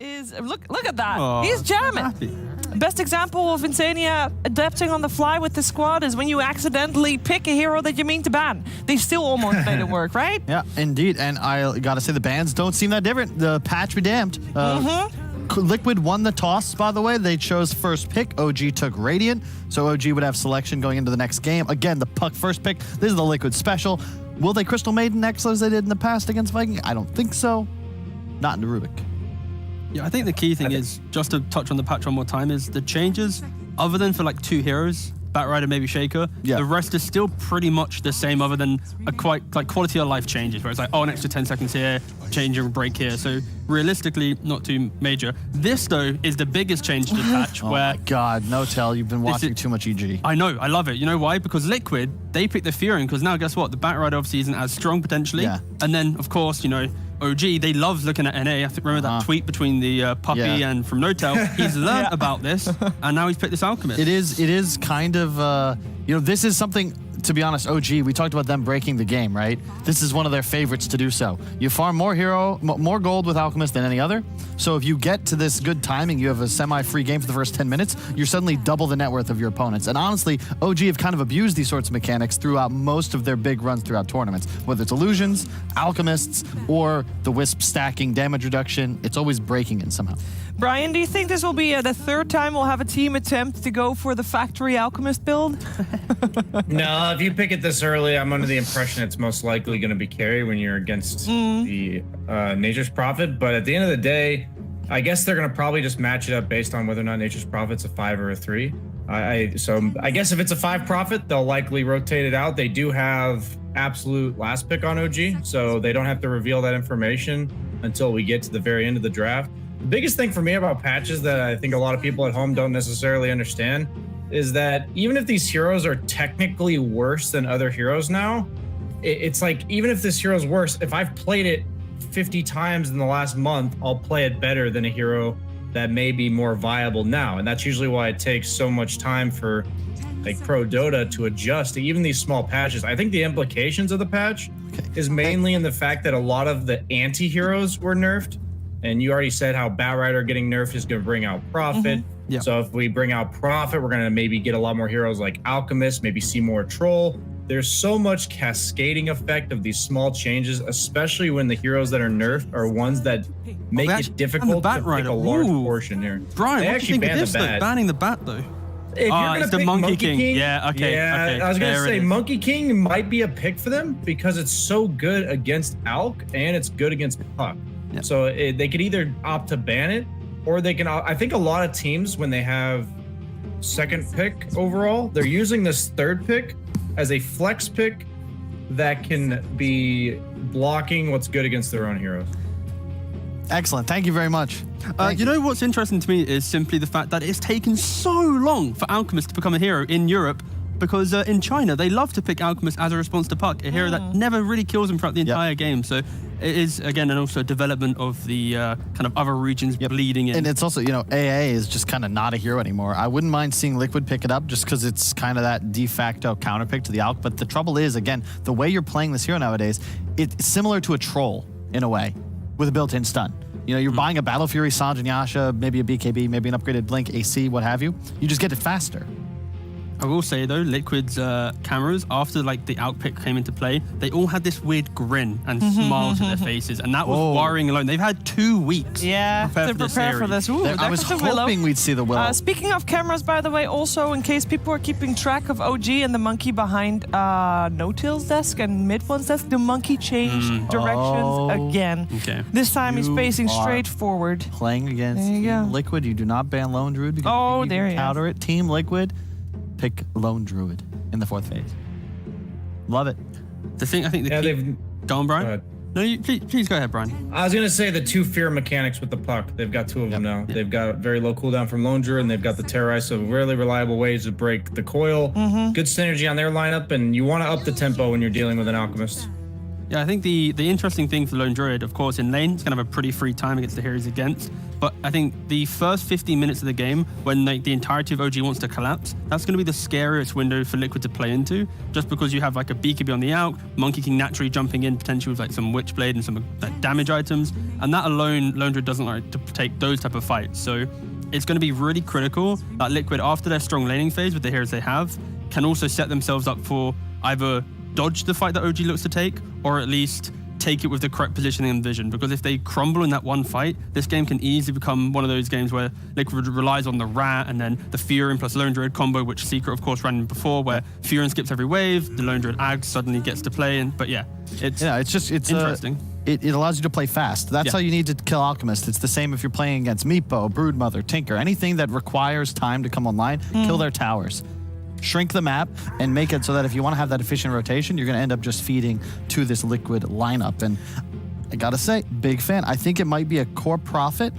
is look at that. Oh, He's jamming. happy. Best example of Insania adapting on the fly with the squad is when you accidentally pick a hero that you mean to ban. They still almost made it work, right? Yeah, indeed. And I gotta say the bans don't seem that different. The patch be damned. Liquid won the toss, by the way. They chose first pick. OG took Radiant, so OG would have selection going into the next game. Again, the Puck first pick. This is the Liquid special. Will they Crystal Maiden next as they did in the past against Viking? I don't think so. Not into Rubik. Yeah, I think the key thing is, just to touch on the patch one more time, is the changes, other than for like 2 heroes, Batrider, maybe Shaker, the rest is still pretty much the same other than a quite like quality of life changes, where it's like, oh, an extra 10 seconds here, change and break here. So realistically, not too major. This, though, is the biggest change to the patch where... Oh my god, no tell, you've been watching too much EG. I know, I love it. You know why? Because Liquid, they picked the Fury, because now guess what? The Batrider obviously isn't as strong potentially. Yeah. And then, of course, you know, OG, they love looking at NA. I think remember that tweet between the puppy and from NoTel. He's learned about this, and now he's picked this Alchemist. It is kind of, you know, this is something, to be honest, OG, we talked about them breaking the game, right? This is one of their favorites to do so. You farm more gold with Alchemist than any other. So if you get to this good timing, you have a semi-free game for the first 10 minutes, you're suddenly double the net worth of your opponents. And honestly, OG have kind of abused these sorts of mechanics throughout most of their big runs throughout tournaments. Whether it's Illusions, Alchemists, or the Wisp stacking damage reduction, it's always breaking it somehow. Brian, do you think this will be the 3rd time we'll have a team attempt to go for the factory Alchemist build? No, if you pick it this early, I'm under the impression it's most likely going to be carry when you're against the Nature's Prophet. But at the end of the day, I guess they're going to probably just match it up based on whether or not Nature's Prophet's a 5 or a 3. So I guess if it's a 5 Prophet, they'll likely rotate it out. They do have absolute last pick on OG, so they don't have to reveal that information until we get to the very end of the draft. The biggest thing for me about patches that I think a lot of people at home don't necessarily understand is that even if these heroes are technically worse than other heroes now, it's like, even if this hero is worse, if I've played it 50 times in the last month, I'll play it better than a hero that may be more viable now. And that's usually why it takes so much time for like pro Dota to adjust to even these small patches. I think the implications of the patch is mainly in the fact that a lot of the anti-heroes were nerfed. And you already said how Batrider getting nerfed is going to bring out Prophet. Yeah. So if we bring out Prophet, we're going to maybe get a lot more heroes like Alchemist, maybe see more Troll. There's so much cascading effect of these small changes, especially when the heroes that are nerfed are ones that make it difficult to pick a large portion here. Brian, they what do you think of this, though? Banning the Bat, though. If you're gonna it's the pick Monkey King. Yeah, okay. Yeah, okay. I was going to say it is. Monkey King might be a pick for them because it's so good against Alk and it's good against Puck. Yeah. So they could either opt to ban it, or they can. I think a lot of teams, when they have 2nd pick overall, they're using this 3rd pick as a flex pick that can be blocking what's good against their own heroes. Excellent. Thank you very much. You know what's interesting to me is simply the fact that it's taken so long for Alchemist to become a hero in Europe, because in China, they love to pick Alchemist as a response to Puck, a hero that never really kills him throughout the entire game. So it is, again, and also development of the kind of other regions bleeding in. And it's also, you know, AA is just kind of not a hero anymore. I wouldn't mind seeing Liquid pick it up just because it's kind of that de facto counterpick to the Alk. But the trouble is, again, the way you're playing this hero nowadays, it's similar to a Troll in a way with a built-in stun. You know, you're buying a Battle Fury, Sanj and Yasha, maybe a BKB, maybe an upgraded Blink, AC, what have you. You just get it faster. I will say though, Liquid's cameras, after like the outpick came into play, they all had this weird grin and smile to their faces, and that was worrying alone. They've had 2 weeks to prepare for this. Ooh, I was hoping we'd see the Willow. Speaking of cameras, by the way, also in case people are keeping track of OG and the monkey behind No-Till's desk and Mid-One's desk, the monkey changed directions again. Okay. This time he's facing straight forward. Playing against Team Liquid, you do not ban Lone Druid because there he counter it. Team Liquid, pick Lone Druid in the 4th phase. Love it. I think they've gone, Brian. No, please go ahead, Brian. I was going to say the 2 fear mechanics with the Puck. They've got 2 of them now. They've got very low cooldown from Lone Druid, and they've got the Terrorize, so really reliable ways to break the coil. Good synergy on their lineup, and you want to up the tempo when you're dealing with an Alchemist. Yeah, I think the interesting thing for Lone Druid, of course, in lane, it's going to have a pretty free time against the heroes against. But I think the first 15 minutes of the game, when the entirety of OG wants to collapse, that's going to be the scariest window for Liquid to play into, just because you have like a BKB on the out, Monkey King naturally jumping in, potentially with like some Witchblade and some damage items. And that alone, Lone Druid doesn't like to take those type of fights. So it's going to be really critical that Liquid, after their strong laning phase with the heroes they have, can also set themselves up for either dodge the fight that OG looks to take, or at least take it with the correct positioning and vision. Because if they crumble in that one fight, this game can easily become one of those games where Liquid relies on the Rat and then the Furion plus Lone Druid combo, which Secret of course ran in before, where Furion skips every wave, the Lone Druid Ag suddenly gets to play. But it's interesting. It allows you to play fast. That's how you need to kill Alchemist. It's the same if you're playing against Meepo, Broodmother, Tinker, anything that requires time to come online, kill their towers. Shrink the map and make it so that if you want to have that efficient rotation, you're going to end up just feeding to this Liquid lineup. And I got to say, big fan. I think it might be a core Prophet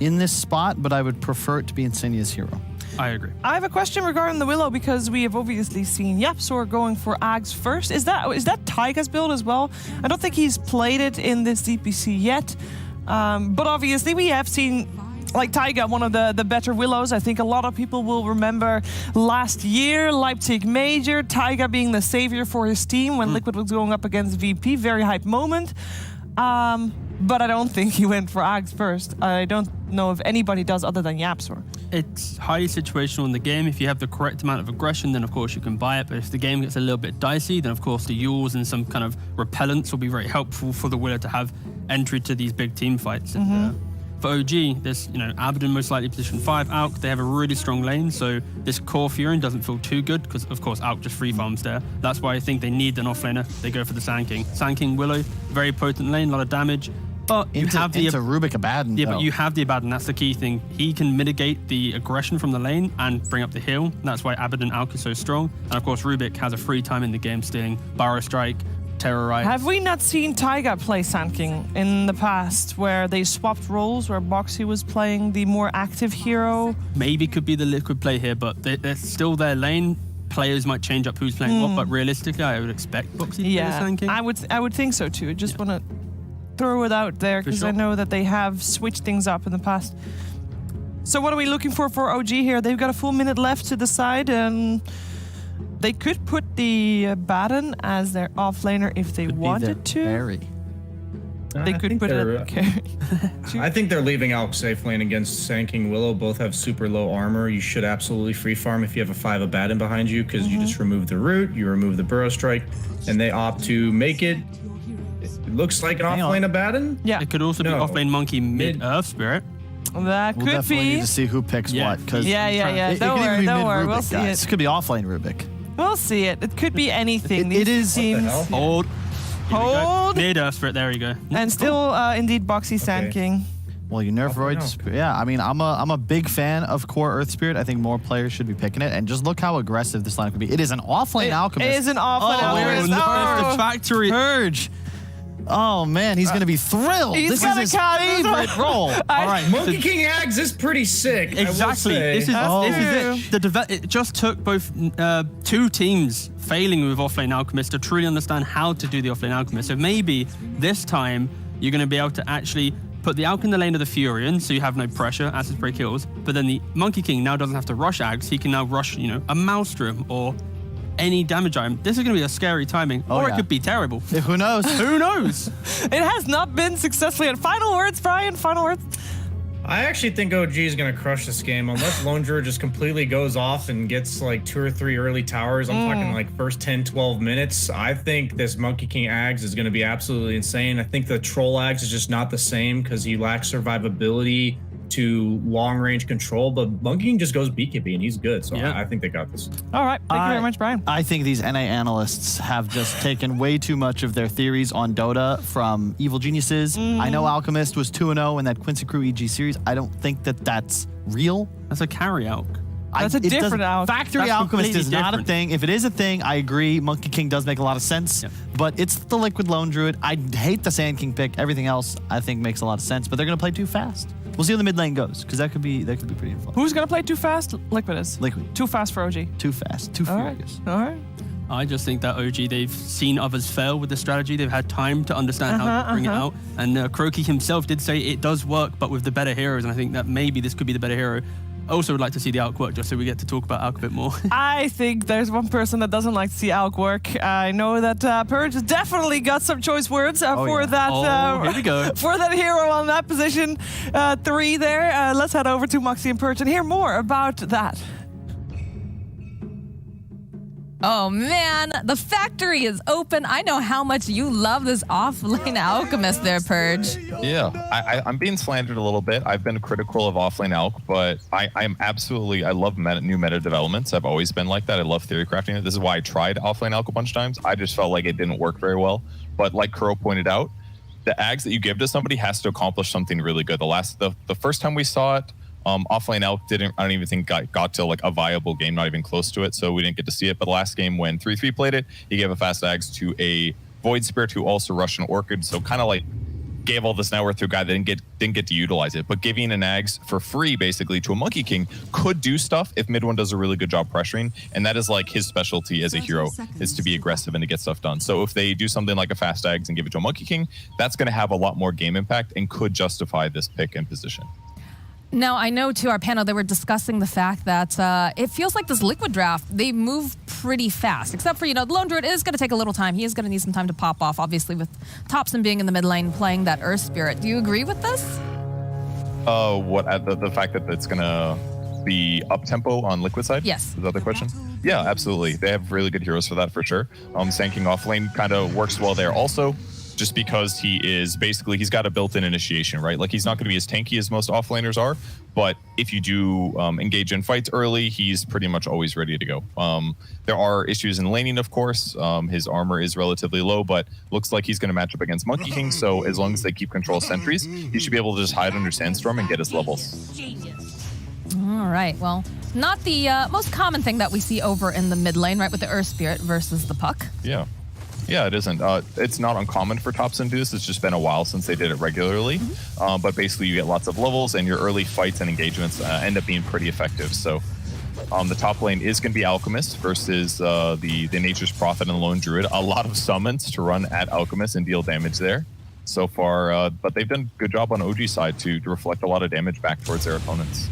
in this spot, but I would prefer it to be Insignia's hero. I agree. I have a question regarding the Willow, because we have obviously seen YapzOr going for Ags first. Is that Taiga's build as well? I don't think he's played it in this DPC yet, but obviously we have seen like Taiga, one of the better Willows. I think a lot of people will remember last year, Leipzig Major, Taiga being the savior for his team when Liquid was going up against VP. Very hype moment. But I don't think he went for Ags first. I don't know if anybody does other than YapzOr. It's highly situational in the game. If you have the correct amount of aggression, then of course you can buy it. But if the game gets a little bit dicey, then of course the Yules and some kind of repellents will be very helpful for the Willow to have entry to these big team fights. And, for OG, there's, Abaddon most likely position 5, Alk, they have a really strong lane, so this core Furion doesn't feel too good, because of course Alk just free farms there. That's why I think they need an offlaner. They go for the Sand King. Sand King Willow, very potent lane, a lot of damage. But you have the Rubik Abaddon. Yeah, but you have the Abaddon, that's the key thing. He can mitigate the aggression from the lane and bring up the heal. That's why Abaddon Alk is so strong. And of course Rubik has a free time in the game, stealing Burrow Strike, Terrorize. Have we not seen Taiga play Sand King in the past, where they swapped roles, where Boxy was playing the more active hero? Maybe could be the Liquid play here, but they're still their lane. Players might change up who's playing what, but realistically, I would expect Boxy to play the Sand King. I would think so too. Just want to throw it out there, because I know that they have switched things up in the past. So what are we looking for OG here? They've got a full minute left to decide, and they could put the Abaddon as their offlaner if they wanted to. Carry. They could put it at carry. I think they're leaving Alk safe lane against Sand King Willow. Both have super low armor. You should absolutely free farm if you have a 5 Abaddon behind you, because you just remove the root, you remove the Burrow Strike, and they opt to make it. It looks like an offlane Abaddon. Yeah. It could also be offlane Monkey mid Earth Spirit. That We'll could definitely be. need to see who picks what. Yeah. Don't worry. We'll see This it. could be offlane Rubik. We'll see it. It could be anything. It These is- teams. Hold. Mid Earth Spirit, there you go. And still, indeed, Boxy Sand King. Well, you nerf Void Spirit. Yeah, I mean, I'm a big fan of core Earth Spirit. I think more players should be picking it. And just look how aggressive this line could be. It is an offlane Alchemist. It is an offlane Alchemist. No, the factory. Purge. Oh man, he's gonna be thrilled. He's This is gonna his cut his- favorite role. All right. Monkey King Ags is pretty sick. Exactly. This is it. It just took both two teams failing with offlane Alchemist to truly understand how to do the offlane Alchemist. So maybe this time you're going to be able to actually put the Alk in the lane of the Furion, so you have no pressure as his break kills. But then the Monkey King now doesn't have to rush Ags. He can now rush, a Maelstrom or any damage item. This is going to be a scary timing, or it could be terrible. Who knows? Who knows? It has not been successfully. And final words, Brian. Final words. I actually think OG is going to crush this game unless Lone Druid just completely goes off and gets like 2 or 3 early towers. I'm talking like first 10, 12 minutes. I think this Monkey King Ags is going to be absolutely insane. I think the Troll Ags is just not the same because he lacks survivability to long range control, but Monkey King just goes BKB and he's good. So I think they got this. All right. Thank you very much, Brian. I think these NA analysts have just taken way too much of their theories on Dota from evil geniuses. I know Alchemist was 2-0 in that Quincy Crew EG series. I don't think that that's real. That's a carry Alk. That's a different Alk. Factory That's Alchemist completely is not a different. thing. If it is a thing, I agree. Monkey King does make a lot of sense. But it's the Liquid Lone Druid. I hate the Sand King pick. Everything else I think makes a lot of sense. But they're going to play too fast. We'll see how the mid lane goes, because that could be pretty fun. Who's going to play too fast? Liquid is. Liquid. Too fast for OG. Too fast. Too All right. furious. All right. I just think that OG, they've seen others fail with the strategy. They've had time to understand how to bring it out. And Croaky himself did say it does work, but with the better heroes. And I think that maybe this could be the better hero. I also would like to see the Alk work, just so we get to talk about Alk a bit more. I think there's one person that doesn't like to see Alk work. I know that Purge has definitely got some choice words for that. Here we go. For that hero on that position 3 there. Let's head over to Moxie and Purge and hear more about that. Oh man, the factory is open. I know how much you love this offlane alchemist there, Purge. Yeah, I'm being slandered a little bit. I've been critical of offlane alch, but I love new meta developments. I've always been like that. I love theory crafting it. This is why I tried offlane alch a bunch of times. I just felt like it didn't work very well. But like Crow pointed out, the ags that you give to somebody has to accomplish something really good. The first time we saw it, offlane alch I don't even think got to like a viable game, not even close to it, so we didn't get to see it. But the last game when 3-3 played it, he gave a fast ags to a Void Spirit who also rushed an Orchid, so kind of like gave all this net worth to a guy that didn't get to utilize it. But giving an ags for free basically to a Monkey King could do stuff if mid one does a really good job pressuring, and that is like his specialty as a hero, is to be aggressive and to get stuff done. So if they do something like a fast ags and give it to a Monkey King, that's going to have a lot more game impact and could justify this pick and position. Now, I know to our panel, they were discussing the fact that it feels like this liquid draft, they move pretty fast, except for, the Lone Druid is going to take a little time. He is going to need some time to pop off, obviously, with Thompson being in the mid lane, playing that Earth Spirit. Do you agree with this? The fact that it's going to be up-tempo on liquid side? Yes. Is that the question? Yeah, absolutely. They have really good heroes for that, for sure. Sanking off lane kind of works well there also, just because he's got a built-in initiation, right? Like, he's not going to be as tanky as most offlaners are, but if you do engage in fights early, he's pretty much always ready to go. There are issues in laning, of course. His armor is relatively low, but looks like he's going to match up against Monkey King, so as long as they keep control of sentries, he should be able to just hide under Sandstorm and get his levels. All right, well, not the most common thing that we see over in the mid lane, right, with the Earth Spirit versus the Puck. Yeah, it isn't. It's not uncommon for Thompson to do this. It's just been a while since they did it regularly. But basically, you get lots of levels, and your early fights and engagements end up being pretty effective. So the top lane is going to be Alchemist versus the Nature's Prophet and Lone Druid. A lot of summons to run at Alchemist and deal damage there so far. But they've done a good job on OG side to reflect a lot of damage back towards their opponents.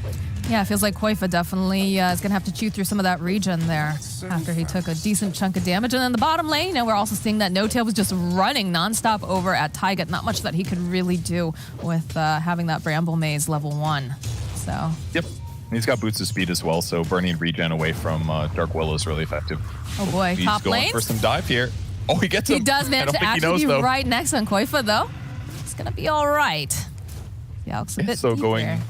Yeah, it feels like Koifa definitely is going to have to chew through some of that regen there after he took a decent chunk of damage. And then the bottom lane, we're also seeing that No-Tail was just running nonstop over at Taiga. Not much that he could really do with having that Bramble Maze level 1. So. Yep. He's got boots of speed as well, so burning regen away from Dark Willow is really effective. Oh boy, He's top lane. going for some dive here. Oh, he gets him. He does manage to actually be right next on Koifa, though. It's going to be all right. Yeah, looks a bit so deep going there.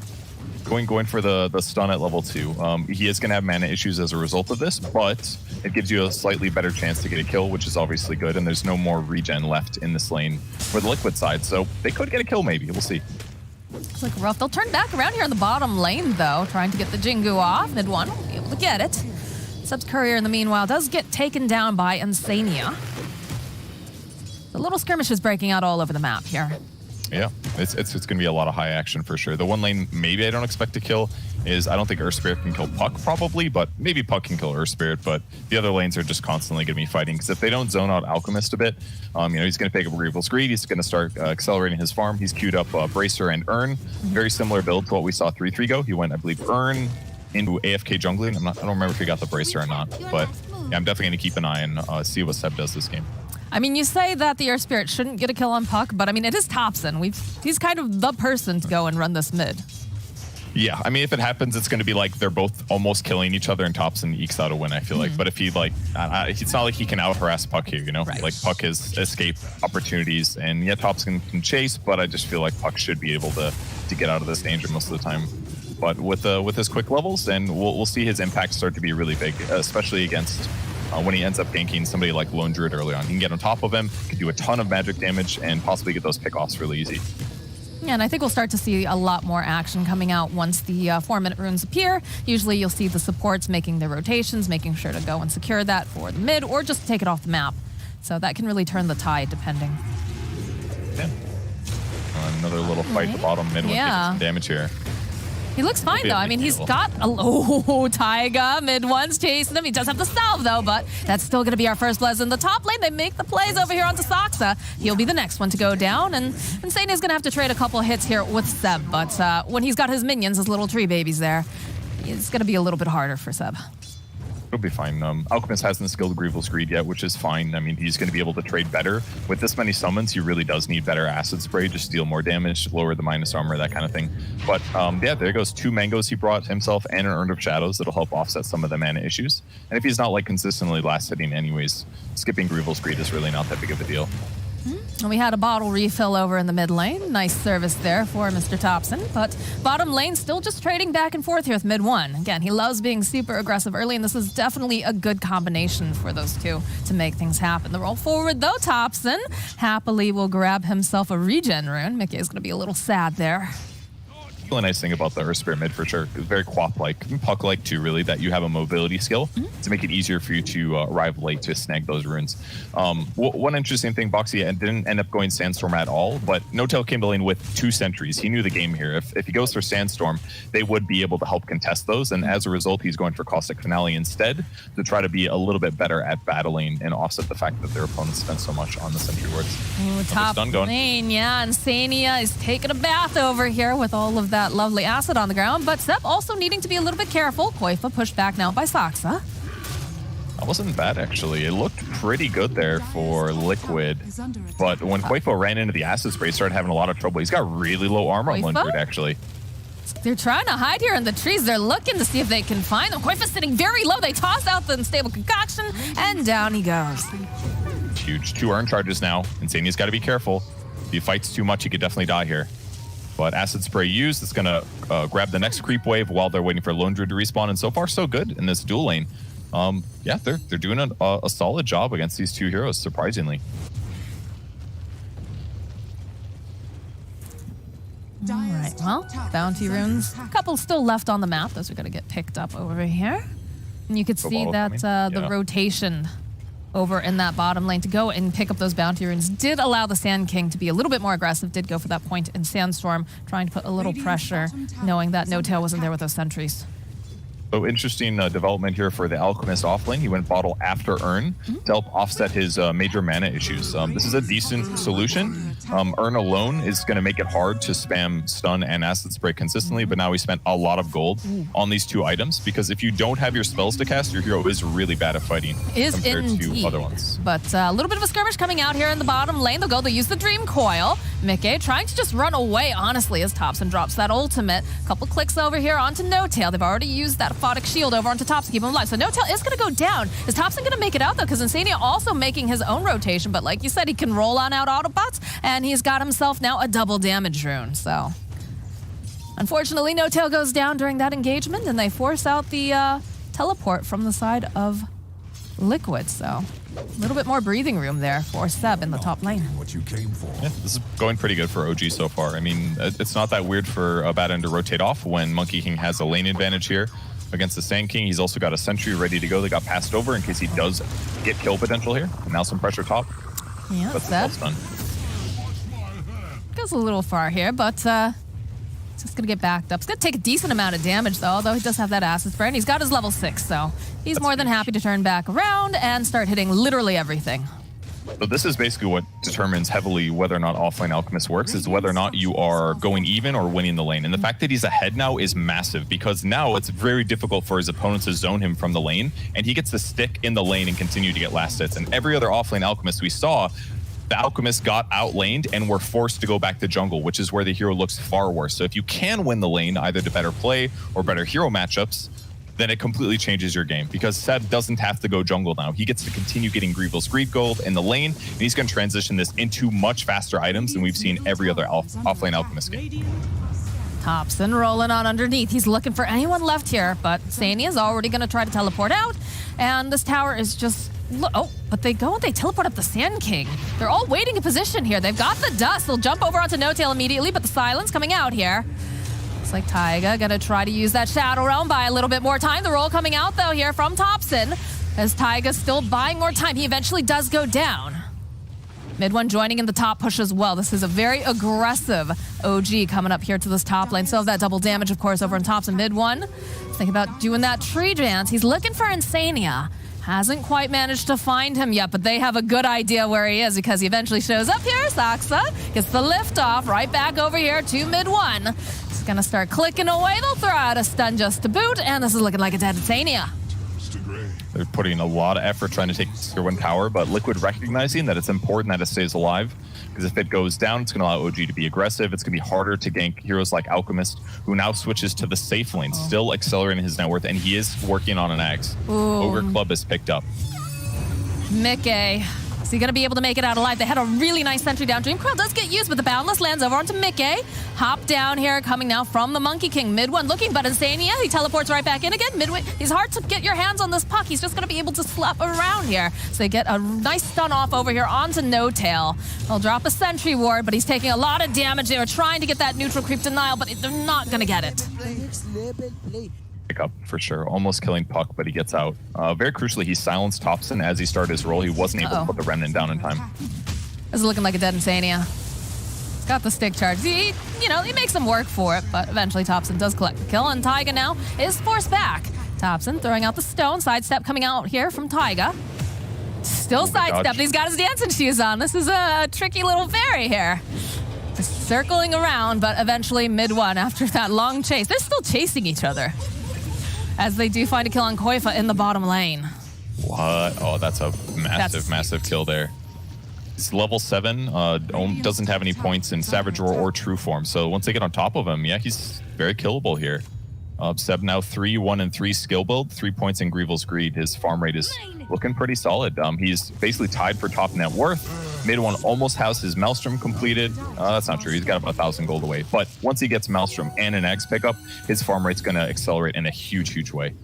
Going for the stun at level 2. He is going to have mana issues as a result of this, but it gives you a slightly better chance to get a kill, which is obviously good, and there's no more regen left in this lane for the liquid side, so they could get a kill maybe. We'll see. It's like rough. They'll turn back around here on the bottom lane, though, trying to get the Jingu off. Mid one will be able to get it. Subs Courier, in the meanwhile, does get taken down by Insania. The little skirmish is breaking out all over the map here. Yeah, it's going to be a lot of high action for sure. The one lane maybe I don't expect to kill is I don't think Earth Spirit can kill Puck probably, but maybe Puck can kill Earth Spirit, but the other lanes are just constantly going to be fighting because if they don't zone out Alchemist a bit, he's going to pick up Grievel's Greed, he's going to start accelerating his farm. He's queued up Bracer and Urn, very similar build to what we saw 3-3 go. He went, I believe, Urn into AFK jungling. I don't remember if he got the Bracer or not, but yeah, I'm definitely going to keep an eye and see what Seb does this game. I mean, you say that the Earth Spirit shouldn't get a kill on Puck, but I mean, it is Thompson. He's kind of the person to go and run this mid. Yeah, I mean, if it happens, it's going to be like they're both almost killing each other and Thompson ekes out a win, I feel like. But if he, it's not like he can out-harass Puck here, Right. Like, Puck has escape opportunities, and yeah, Thompson can chase, but I just feel like Puck should be able to get out of this danger most of the time. But with his quick levels, then we'll see his impact start to be really big, especially against when he ends up ganking somebody like Lone Druid early on. He can get on top of him, can do a ton of magic damage, and possibly get those pickoffs really easy. Yeah, and I think we'll start to see a lot more action coming out once the 4-minute runes appear. Usually you'll see the supports making their rotations, making sure to go and secure that for the mid, or just take it off the map. So that can really turn the tide, depending. Yeah. Another little fight at the bottom mid, taking some damage here. He looks fine, though. I mean, he's got a... Oh, Taiga, mid one's chasing him. He does have the salve, though, but that's still going to be our first bless in the top lane. They make the plays over here onto Saksa. He'll be the next one to go down, and Insania's going to have to trade a couple hits here with Seb, but when he's got his minions, his little tree babies there, it's going to be a little bit harder for Seb. It'll be fine. Alchemist hasn't skilled Grievous Greed yet, which is fine. I mean, he's going to be able to trade better. With this many summons, he really does need better Acid Spray to deal more damage, lower the minus armor, that kind of thing. But yeah, there goes 2 mangoes he brought himself and an Urn of Shadows that'll help offset some of the mana issues. And if he's not like consistently last hitting anyways, skipping Grievous Greed is really not that big of a deal. And we had a bottle refill over in the mid lane. Nice service there for Mr. Thompson. But bottom lane still just trading back and forth here with mid one. Again, he loves being super aggressive early, and this is definitely a good combination for those two to make things happen. The roll forward, though, Thompson happily will grab himself a regen rune. Mickey is going to be a little sad there. Really nice thing about the Earth Spirit mid for sure. It's very Quap-like, Puck-like too, really, that you have a mobility skill to make it easier for you to arrive late to snag those runes. One interesting thing, Boxy didn't end up going Sandstorm at all, but No-Tail came to lane with 2 sentries. He knew the game here. If he goes for Sandstorm, they would be able to help contest those, and as a result, he's going for Caustic Finale instead to try to be a little bit better at battling and offset the fact that their opponents spent so much on the sentry wards. Ooh, top lane, yeah, Insania is taking a bath over here with all of that lovely acid on the ground, but Seb also needing to be a little bit careful. Koifa pushed back now by Saksa. That wasn't bad, actually. It looked pretty good there for Liquid, but when Koifa ran into the acid spray, he started having a lot of trouble. He's got really low armor on Liquid, actually. They're trying to hide here in the trees. They're looking to see if they can find them. Koifa's sitting very low. They toss out the unstable concoction, and down he goes. Huge. 2 Urn charges now. Insania's got to be careful. If he fights too much, he could definitely die here. But Acid Spray used, it's going to grab the next creep wave while they're waiting for Lone Druid to respawn. And so far, so good in this dual lane. Yeah, they're doing a solid job against these 2 heroes, surprisingly. All right, well, bounty runes. A couple still left on the map. Those are going to get picked up over here. And you could see that the rotation over in that bottom lane to go and pick up those bounty runes did allow the Sand King to be a little bit more aggressive, did go for that point in Sandstorm, trying to put a little pressure, knowing that No-Tail wasn't there with those sentries. So interesting development here for the Alchemist offlane. He went bottle after Urn to help offset his major mana issues. This is a decent solution. Urn alone is going to make it hard to spam stun and acid spray consistently, but now we spent a lot of gold on these 2 items because if you don't have your spells to cast, your hero is really bad at fighting compared to other ones. But a little bit of a skirmish coming out here in the bottom lane. They'll use the Dream Coil. Mickey trying to just run away, honestly, as Thompson drops that ultimate. Couple clicks over here onto No-Tail. They've already used that Aphotic Shield over onto Thompson to keep him alive. So No-Tail is going to go down. Is Thompson going to make it out, though? Because Insania also making his own rotation. But like you said, he can roll on out Autobots, and he's got himself now a double damage rune. So unfortunately, No-Tail goes down during that engagement, and they force out the teleport from the side of Liquid. So a little bit more breathing room there for Seb in the top lane. Yeah, this is going pretty good for OG so far. I mean, it's not that weird for a bad end to rotate off when Monkey King has a lane advantage here against the Sand King. He's also got a sentry ready to go that got passed over in case he does get kill potential here. And now some pressure top. Yeah, that's done. Goes a little far here, but just gonna get backed up. It's gonna take a decent amount of damage though, although he does have that acid spray, and he's got his level 6, so he's more than happy to turn back around and start hitting literally everything. So this is basically what determines heavily whether or not offlane Alchemist works, is whether or not you are going even or winning the lane. And the fact that he's ahead now is massive, because now it's very difficult for his opponents to zone him from the lane, and he gets to stick in the lane and continue to get last hits. And every other offlane Alchemist we saw, the Alchemist got outlaned and were forced to go back to jungle, which is where the hero looks far worse. So if you can win the lane, either to better play or better hero matchups, then it completely changes your game, because Seb doesn't have to go jungle now. He gets to continue getting Grievous Greed Gold in the lane, and he's going to transition this into much faster items than we've seen every other offlane Alchemist game. Thompson rolling on underneath. He's looking for anyone left here, but Sania is already going to try to teleport out, and this tower is just... Oh, but they go and they teleport up the Sand King. They're all waiting in position here. They've got the dust. They'll jump over onto No-Tail immediately, but the silence coming out here. Looks like Taiga gonna try to use that Shadow Realm, buy a little bit more time. The roll coming out though here from Thompson, as Taiga's still buying more time. He eventually does go down. Mid one joining in the top push as well. This is a very aggressive OG coming up here to this top lane. So that double damage, of course, over on tops and mid one. Think about doing that tree dance. He's looking for Insania. Hasn't quite managed to find him yet, but they have a good idea where he is because he eventually shows up here. Saxa gets the lift off right back over here to mid one. It's going to start clicking away. They'll throw out a stun just to boot, and this is looking like a dead Insania. They're putting a lot of effort trying to take tier 1 tower, but Liquid recognizing that it's important that it stays alive, because if it goes down, it's going to allow OG to be aggressive. It's going to be harder to gank heroes like Alchemist, who now switches to the safe lane, still accelerating his net worth, and he is working on an axe. Ogre Club is picked up. Mickey. Is he going to be able to make it out alive? They had a really nice sentry down. Dream Coil does get used, but the Boundless lands over onto Mickey. Hop down here, coming now from the Monkey King. Mid one looking, but Insania, he teleports right back in again. Midway, he's hard to get your hands on this puck. He's just going to be able to slap around here. So they get a nice stun off over here onto No Tail. They'll drop a sentry ward, but he's taking a lot of damage. They were trying to get that neutral creep denial, but they're not going to get it. Pick up for sure, almost killing Puck, but he gets out. Very crucially, he silenced Topson as he started his roll. He wasn't able to put the Remnant down in time. This is looking like a dead Insania. He's got the stick charge. He makes him work for it, but eventually Topson does collect the kill, and Taiga now is forced back. Topson throwing out the stone, sidestep coming out here from Taiga. Still sidestep, he's got his dancing shoes on. This is a tricky little fairy here. Just circling around, but eventually mid one after that long chase. They're still chasing each other, as they do find a kill on Koifa in the bottom lane. What? Oh, that's a massive kill there. He's level 7, doesn't have any points in Savage Roar or True Form, so once they get on top of him, yeah, he's very killable here. Seb now 3, 1, and 3 skill build, 3 points in Grievel's Greed. His farm rate is looking pretty solid. He's basically tied for top net worth. Mid one almost has his Maelstrom completed. That's not true. He's got about 1,000 gold away. But once he gets Maelstrom and an Axe pickup, his farm rate's going to accelerate in a huge way.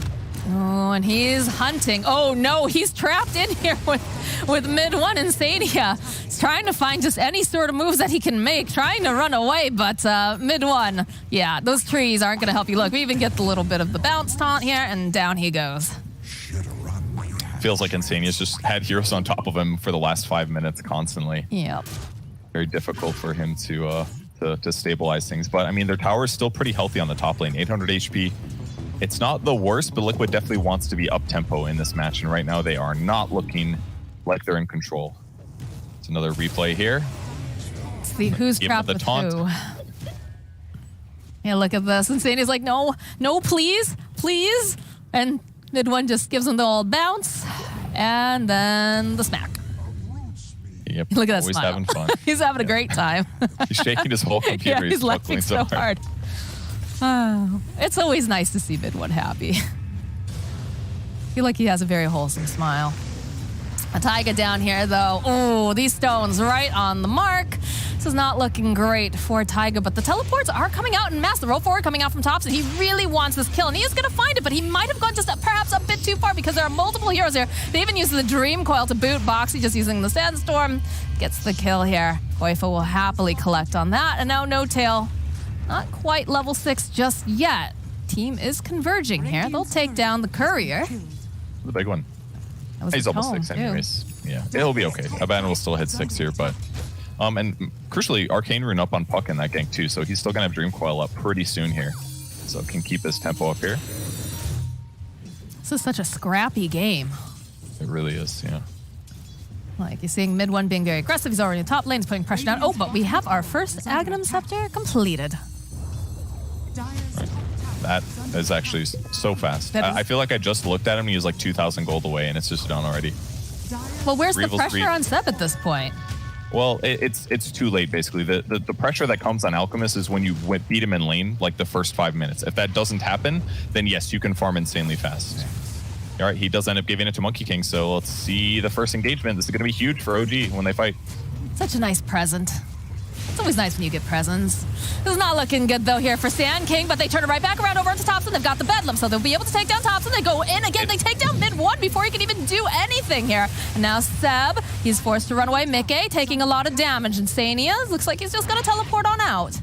Oh, and he's hunting. Oh no, he's trapped in here with mid one Insania. He's trying to find just any sort of moves that he can make, trying to run away, but mid one, yeah, those trees aren't going to help you. Look, we even get the little bit of the bounce taunt here, and down he goes. Feels like Insania's just had heroes on top of him for the last 5 minutes constantly. Yep. Very difficult for him to stabilize things. But I mean, their tower is still pretty healthy on the top lane, 800 HP. It's not the worst, but Liquid definitely wants to be up-tempo in this match, and right now they are not looking like they're in control. It's another replay here. See who's trapped with who. Yeah, look at this. Insania's like, no, please. And mid one just gives him the old bounce, and then the smack. Yep. Look at that Always smile. having fun. He's having a great time. He's shaking his whole computer. Yeah, he's laughing so hard. Oh, it's always nice to see mid one happy. I feel like he has a very wholesome smile. A Taiga down here, though. Oh, these stones right on the mark. This is not looking great for Taiga, but the teleports are coming out in mass. The roll forward coming out from tops, and he really wants this kill, and he is going to find it, but he might have gone just perhaps a bit too far because there are multiple heroes here. They even use the Dream Coil to boot Boxy, just using the Sandstorm. Gets the kill here. Koifa will happily collect on that, and now No Tail. Not quite level 6 just yet. Team is converging here. They'll take down the courier. The big one. He's almost 6 anyways. Too. Yeah, it'll be okay. Aban will still hit 6 here, but and crucially, Arcane Rune up on Puck in that gank too, so he's still gonna have Dream Coil up pretty soon here, so can keep his tempo up here. This is such a scrappy game. It really is, yeah. Like, you're seeing mid one being very aggressive. He's already in top lane, he's putting pressure down. Oh, but we have our first Aghanim Scepter completed. Right. That is actually so fast. I feel like I just looked at him and he was like 2,000 gold away, and it's just done already. Well, where's the pressure on Seb at this point? Well, it's too late, basically. The pressure that comes on Alchemist is when you beat him in lane, like the first 5 minutes. If that doesn't happen, then yes, you can farm insanely fast. All right, he does end up giving it to Monkey King, so let's see the first engagement. This is going to be huge for OG when they fight. Such a nice present. It's always nice when you get presents. This is not looking good, though, here for Sand King, but they turn it right back around over onto Topson. They've got the Bedlam, so they'll be able to take down Topson. They go in again. They take down mid one before he can even do anything here. And now Seb, he's forced to run away. Mickey taking a lot of damage. Insania looks like he's just going to teleport on out.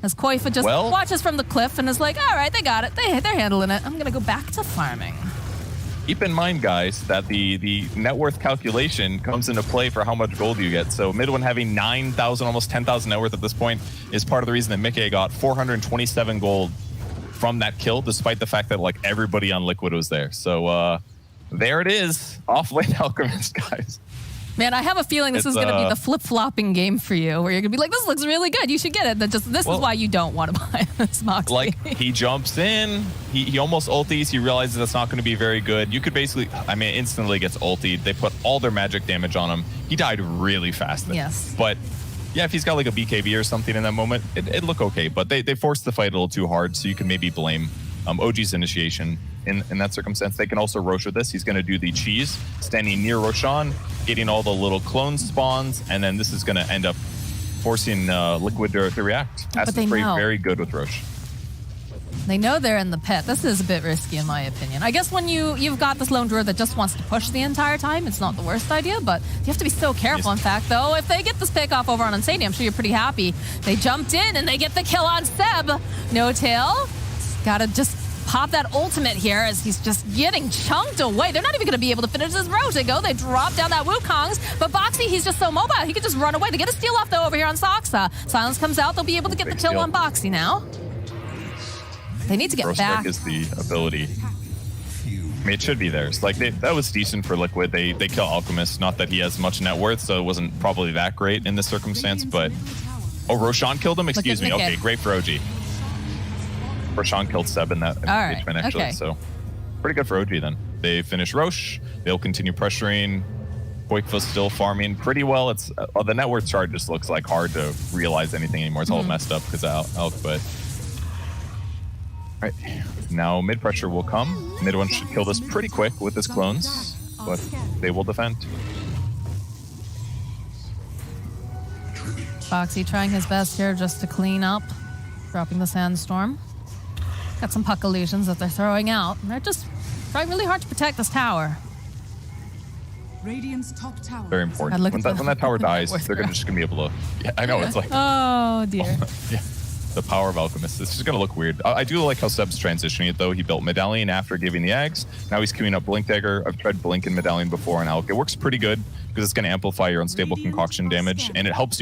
As Koifa just watches from the cliff and is like, all right, they got it. They're handling it. I'm going to go back to farming. keep in mind, guys, that the net worth calculation comes into play for how much gold you get. So mid one having 9,000, almost 10,000 net worth at this point is part of the reason that Mickey got 427 gold from that kill, despite the fact that like everybody on Liquid was there. So there it is, Offlane Alchemist, guys. Man, I have a feeling this is going to be the flip-flopping game for you, where you're going to be like, this looks really good. You should get it. This is why you don't want to buy this Moxie. Like, he jumps in. He almost ulties. He realizes that's not going to be very good. You could basically, I mean, instantly gets ultied. They put all their magic damage on him. He died really fast. Yes. But, yeah, if he's got like a BKB or something in that moment, it'd look okay. But they forced the fight a little too hard, so you can maybe blame OG's initiation in that circumstance. They can also Roshan this. He's going to do the cheese, standing near Roshan, getting all the little clone spawns, and then this is going to end up forcing Liquid to react. Aspen's very good with Rosh. They know they're in the pit. This is a bit risky, in my opinion. I guess when you've got this lone druid that just wants to push the entire time, it's not the worst idea, but you have to be so careful. In fact, though, if they get this pick off over on Insania, I'm sure you're pretty happy. They jumped in and they get the kill on Seb. No tail. Gotta just pop that ultimate here as he's just getting chunked away. They're not even going to be able to finish this row. They drop down that Wukongs, but Boxy, he's just so mobile. He could just run away. They get a steal off, though, over here on Soxa. Silence comes out. They'll be able to get the kill on Boxy now. They need to get back. Is the ability. I mean, it should be theirs. Like, that was decent for Liquid. They kill Alchemist. Not that he has much net worth, so it wasn't probably that great in this circumstance, but... Oh, Roshan killed him? Excuse me. Okay, great for OG. Roshan killed Seb in that engagement, actually. So pretty good for OG then. They finish Roche. They'll continue pressuring. Boikva's still farming pretty well. It's the net worth chart just looks like hard to realize anything anymore. It's all messed up because of Elk, but... All right, now mid pressure will come. Mid one should kill this pretty quick with his clones, but they will defend. Foxy trying his best here just to clean up, dropping the sandstorm. Got some puck illusions that they're throwing out. And they're just trying really hard to protect this tower. Radiant's top tower. Very important. When that tower dies, they're just gonna be able to. Yeah, I know it's like. Oh dear. Yeah, the power of Alchemist. This is gonna look weird. I do like how Seb's transitioning it though. He built Medallion after giving the Ags. Now he's queuing up Blink Dagger. I've tried Blink and Medallion before on Alk. It works pretty good because it's going to amplify your unstable concoction damage, and it helps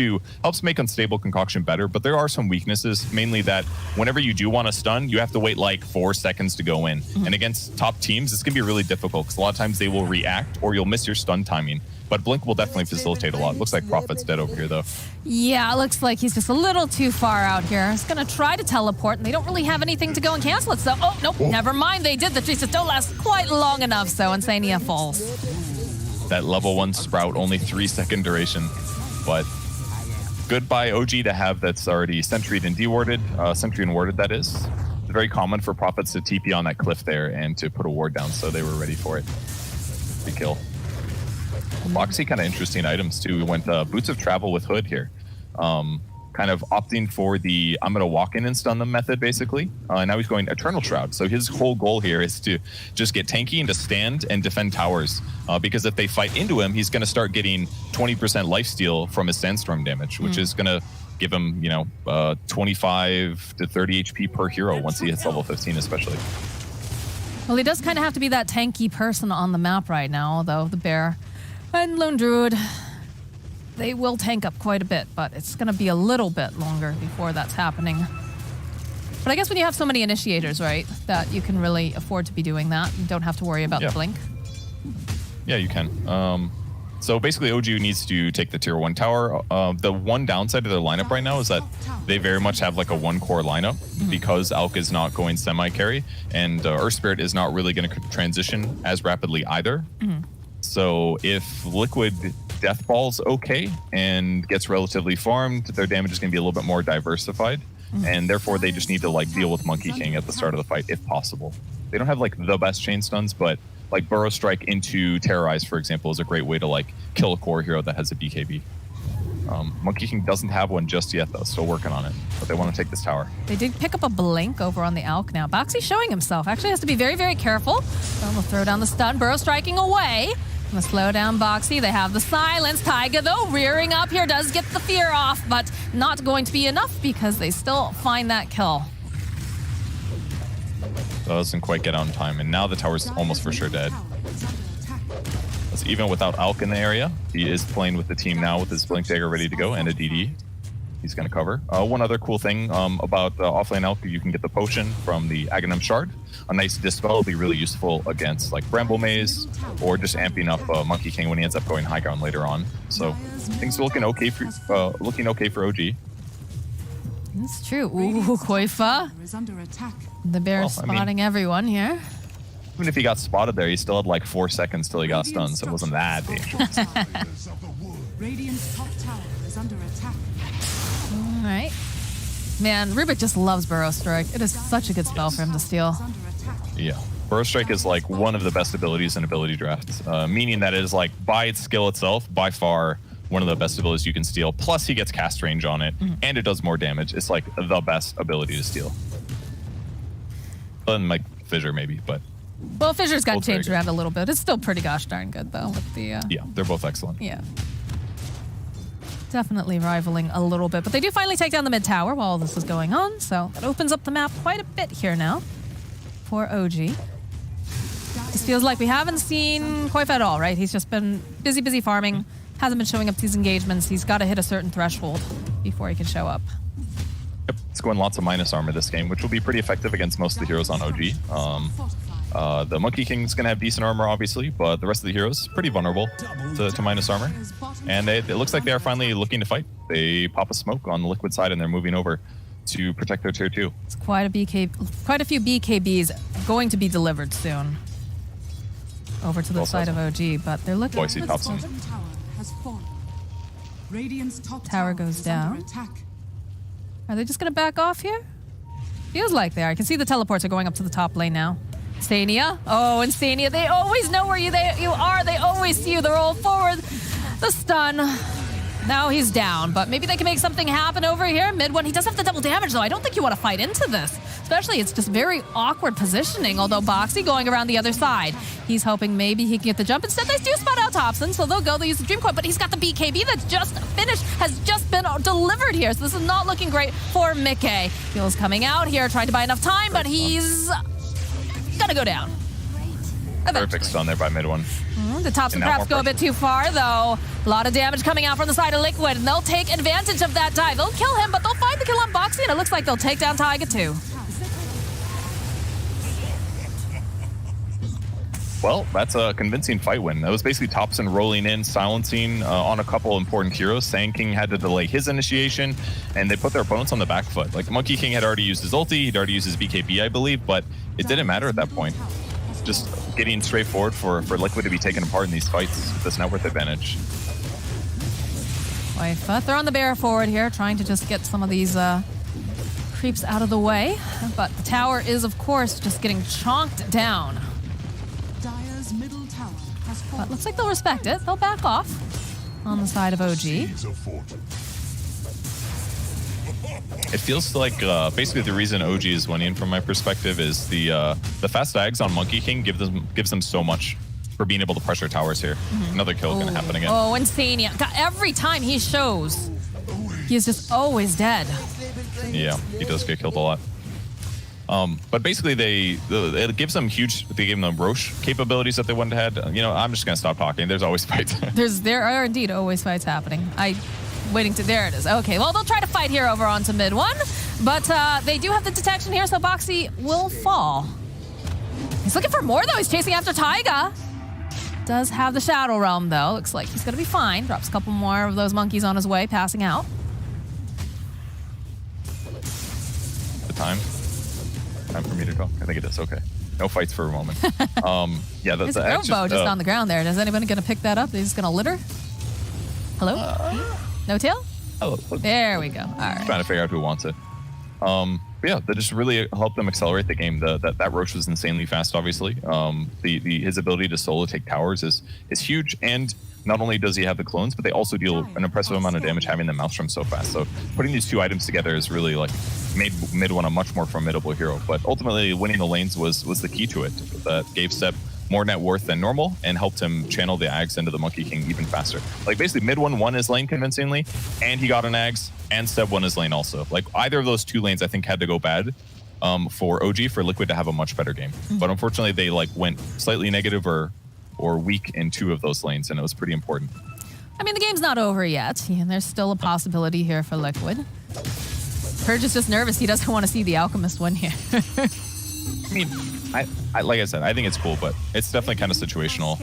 make unstable concoction better. But there are some weaknesses, mainly that whenever you do want to stun, you have to wait like 4 seconds to go in. And against top teams, it's going to be really difficult because a lot of times they will react or you'll miss your stun timing. But Blink will definitely facilitate a lot. Looks like Prophet's dead over here, though. Yeah, it looks like he's just a little too far out here. He's going to try to teleport, and they don't really have anything to go and cancel it. So, oh, nope, never mind. They did. The trees just don't last quite long enough, so Insania falls. That level 1 Sprout, only 3-second duration. But goodbye OG to have that's already Sentry'd and dewarded. Sentry and warded, that is. It's very common for Prophets to TP on that cliff there and to put a ward down, so they were ready for it. Free kill. Moxie, kind of interesting items too. We went Boots of Travel with Hood here. Kind of opting for the I'm going to walk in and stun them method, basically. Now he's going Eternal Shroud. So his whole goal here is to just get tanky and to stand and defend towers. Because if they fight into him, he's going to start getting 20% lifesteal from his Sandstorm damage, which is going to give him, 25 to 30 HP per hero once he hits level 15, especially. Well, he does kind of have to be that tanky person on the map right now, although the Bear and Lone Druid, they will tank up quite a bit, but it's going to be a little bit longer before that's happening. But I guess when you have so many initiators, right, that you can really afford to be doing that. You don't have to worry about the blink. Yeah, you can. So basically, OG needs to take the tier 1 tower. The one downside of their lineup right now is that they very much have like a 1-core lineup because Alk is not going semi-carry, and Earth Spirit is not really going to transition as rapidly either. So if Liquid Death Ball's okay and gets relatively farmed, their damage is going to be a little bit more diversified, and therefore they just need to like deal with Monkey King at the start of the fight if possible. They don't have like the best chain stuns, but like Burrow Strike into Terrorize, for example, is a great way to like kill a core hero that has a BKB. Monkey King doesn't have one just yet, though. Still working on it, but they want to take this tower. They did pick up a blink over on the Alk now. Boxy showing himself. Actually has to be very, very careful. Then we'll throw down the stun. Burrow striking away. Gonna slow down Boxy. They have the silence. Taiga, though, rearing up here, does get the fear off, but not going to be enough because they still find that kill. Doesn't quite get out in time, and now the tower's almost for sure dead. So even without Alk in the area, he is playing with the team now with his Blink Dagger ready to go and a DD. He's going to cover. One other cool thing about offlane Alk, you can get the potion from the Aghanim Shard. A nice dispel will be really useful against like Bramble Maze or just amping up Monkey King when he ends up going high ground later on. So things are looking okay for OG. It's true. Ooh, Koifa. The bear spotting everyone here. Even if he got spotted there, he still had like 4 seconds till he got stunned, so it wasn't that dangerous. All right. Man, Rubik just loves Burrow Strike. It is such a good spell for him to steal. Yeah. Burrow Strike is like one of the best abilities in ability drafts, meaning that it is like by its skill itself, by far, one of the best abilities you can steal. Plus he gets cast range on it, and it does more damage. It's like the best ability to steal. Other than like Fissure maybe, but... Well, Fissure's got changed around a little bit. It's still pretty gosh darn good though with the... Yeah, they're both excellent. Yeah. Definitely rivaling a little bit, but they do finally take down the mid tower while all this is going on, so that opens up the map quite a bit here now for OG. This feels like we haven't seen Koifa at all, right? He's just been busy farming, hasn't been showing up to these engagements. He's got to hit a certain threshold before he can show up. Yep, it's going lots of minus armor this game, which will be pretty effective against most of the heroes on OG. The Monkey King's going to have decent armor, obviously, but the rest of the heroes pretty vulnerable to minus armor. And it looks like they are finally looking to fight. They pop a smoke on the liquid side, and they're moving over to protect their tier 2. It's quite a few BKBs going to be delivered soon over to the side of OG, but they're looking. Boise tops him. Tower goes down. Are they just going to back off here? Feels like they are. I can see the teleports are going up to the top lane now. Stania. Oh, and Stania, they always know where you are. They always see you. They're all forward. The stun. Now he's down, but maybe they can make something happen over here. Mid one, he does have the double damage, though. I don't think you want to fight into this. Especially, it's just very awkward positioning, although Boxy going around the other side. He's hoping maybe he can get the jump. Instead, they do spot out Thompson, so they'll use the Dream Coin, but he's got the BKB that's just finished, has just been delivered here, so this is not looking great for Mickey. Heel's coming out here, trying to buy enough time, but he's gonna go down. Eventually. Perfect stun there by mid one. The tops and perhaps go a bit too far, though. A lot of damage coming out from the side of Liquid, and they'll take advantage of that dive. They'll kill him, but they'll find the kill on Boxy, and it looks like they'll take down Taiga too. Well, that's a convincing fight win. That was basically Thompson rolling in, silencing on a couple important heroes. Sand King had to delay his initiation, and they put their opponents on the back foot. Like, Monkey King had already used his ulti, he'd already used his BKB, I believe, but it didn't matter at that point. Just getting straight forward for Liquid to be taken apart in these fights with this net worth advantage. They're on the bear forward here, trying to just get some of these creeps out of the way. But the tower is, of course, just getting chonked down. But looks like they'll respect it. They'll back off on the side of OG. It feels like basically the reason OG is winning from my perspective is the fast diags on Monkey King gives them so much for being able to pressure towers here. Another kill is going to happen again. Oh, insane. Every time he shows, he is just always dead. Yeah, he does get killed a lot. But basically, it gives them they gave them Roche capabilities that they wouldn't have had. You know, I'm just going to stop talking. There's always fights. There are indeed always fights happening. There it is. Okay, well, they'll try to fight here over onto mid one, but they do have the detection here, so Boxy will fall. He's looking for more, though. He's chasing after Taiga. Does have the Shadow Realm, though. Looks like he's going to be fine. Drops a couple more of those monkeys on his way, passing out. The time for me to go. I think it is. Okay. No fights for a moment. Yeah, there's a bow just on the ground there. Is anybody going to pick that up? They're just going to litter? Hello? No tail? Oh, there we go. All right. Trying to figure out who wants it. But yeah, that just really helped them accelerate the game. That Roche was insanely fast, obviously. His ability to solo take towers is huge, and not only does he have the clones, but they also deal an impressive amount of damage having the Maelstrom so fast. So putting these two items together is really like made mid one a much more formidable hero. But ultimately, winning the lanes was the key to it. That gave Seb more net worth than normal and helped him channel the Ags into the Monkey King even faster. Like basically mid one won his lane convincingly, and he got an Ags, and Seb won his lane also. Like either of those two lanes I think had to go bad for OG, for Liquid to have a much better game. But unfortunately, they like went slightly negative or weak in 2 of those lanes, and it was pretty important. I mean, the game's not over yet, and there's still a possibility here for Liquid. Purge is just nervous. He doesn't want to see the Alchemist win here. I mean, I like I said, I think it's cool, but it's definitely kind of situational.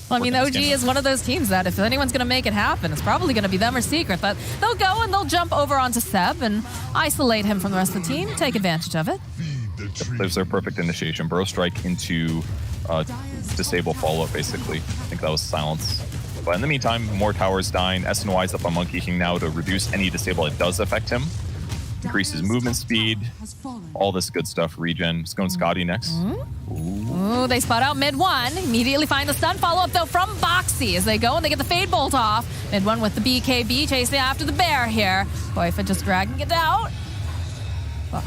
Well, I mean, OG is one of those teams that if anyone's going to make it happen, it's probably going to be them or Secret. But they'll go and they'll jump over onto Seb and isolate him from the rest of the team, take advantage of it. There's their perfect initiation. Burrow Strike into disable follow-up, basically. I think that was Silence. But in the meantime, more towers dying. SNY's up on Monkey King now to reduce any disable that does affect him. Increases movement speed, all this good stuff. Regen. Just going Scotty next. Ooh, they spot out mid 1. Immediately find the stun follow-up, though, from Boxy as they go and they get the Fade Bolt off. Mid 1 with the BKB chasing after the bear here. Koifa just dragging it out.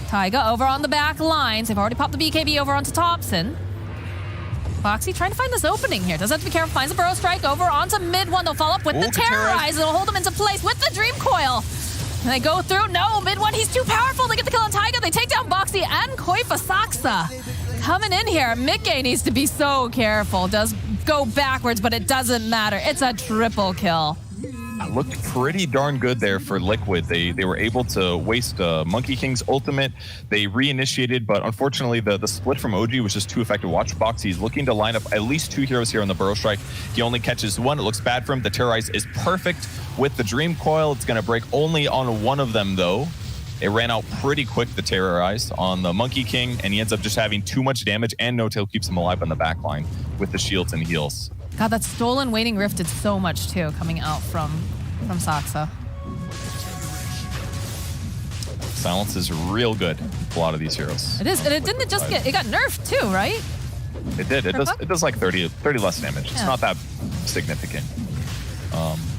Taiga over on the back lines. They've already popped the BKB over onto Thompson. Boxy trying to find this opening here. Does have to be careful. Finds the Burrow Strike over onto mid 1. They'll follow up with the Terrorize. It'll hold them into place with the Dream Coil. And they go through. No, mid 1. He's too powerful. They get the kill on Taiga. They take down Boxy and Koifa Saksa. Coming in here. Mickey needs to be so careful. Does go backwards, but it doesn't matter. It's a triple kill. Looked pretty darn good there for Liquid. They were able to waste Monkey King's ultimate. They reinitiated, but unfortunately the split from OG was just too effective. Watch Box. He's looking to line up at least 2 heroes here on the Burrow Strike. He only catches 1. It looks bad for him. The Terrorize is perfect with the Dream Coil. It's going to break only on 1 of them, though. It ran out pretty quick, the Terrorize, on the Monkey King, and he ends up just having too much damage, and No Tail keeps him alive on the back line with the shields and heals. God, that stolen Waiting Rift did so much too, coming out from Saksa. Silence is real good with a lot of these heroes. It is, and it didn't just get, it got nerfed too, right? It did. It does like 30 less damage. Yeah. It's not that significant.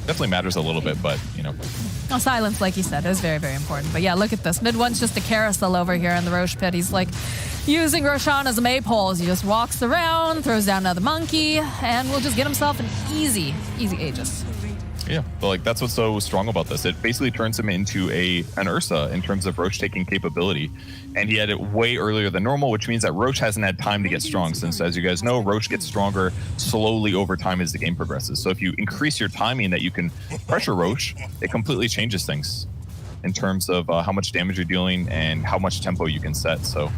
Definitely matters a little bit, but you know. Oh, silence, like you said, is very, very important. But yeah, look at this. Mid 1's just a carousel over here in the Roche pit. He's like using Roshan as a maypole as he just walks around, throws down another monkey, and will just get himself an easy Aegis. Yeah, but like that's what's so strong about this. It basically turns him into an Ursa in terms of Roche taking capability. And he had it way earlier than normal, which means that Roche hasn't had time to get strong since, as you guys know, Roche gets stronger slowly over time as the game progresses. So if you increase your timing that you can pressure Roche, it completely changes things in terms of how much damage you're dealing and how much tempo you can set. So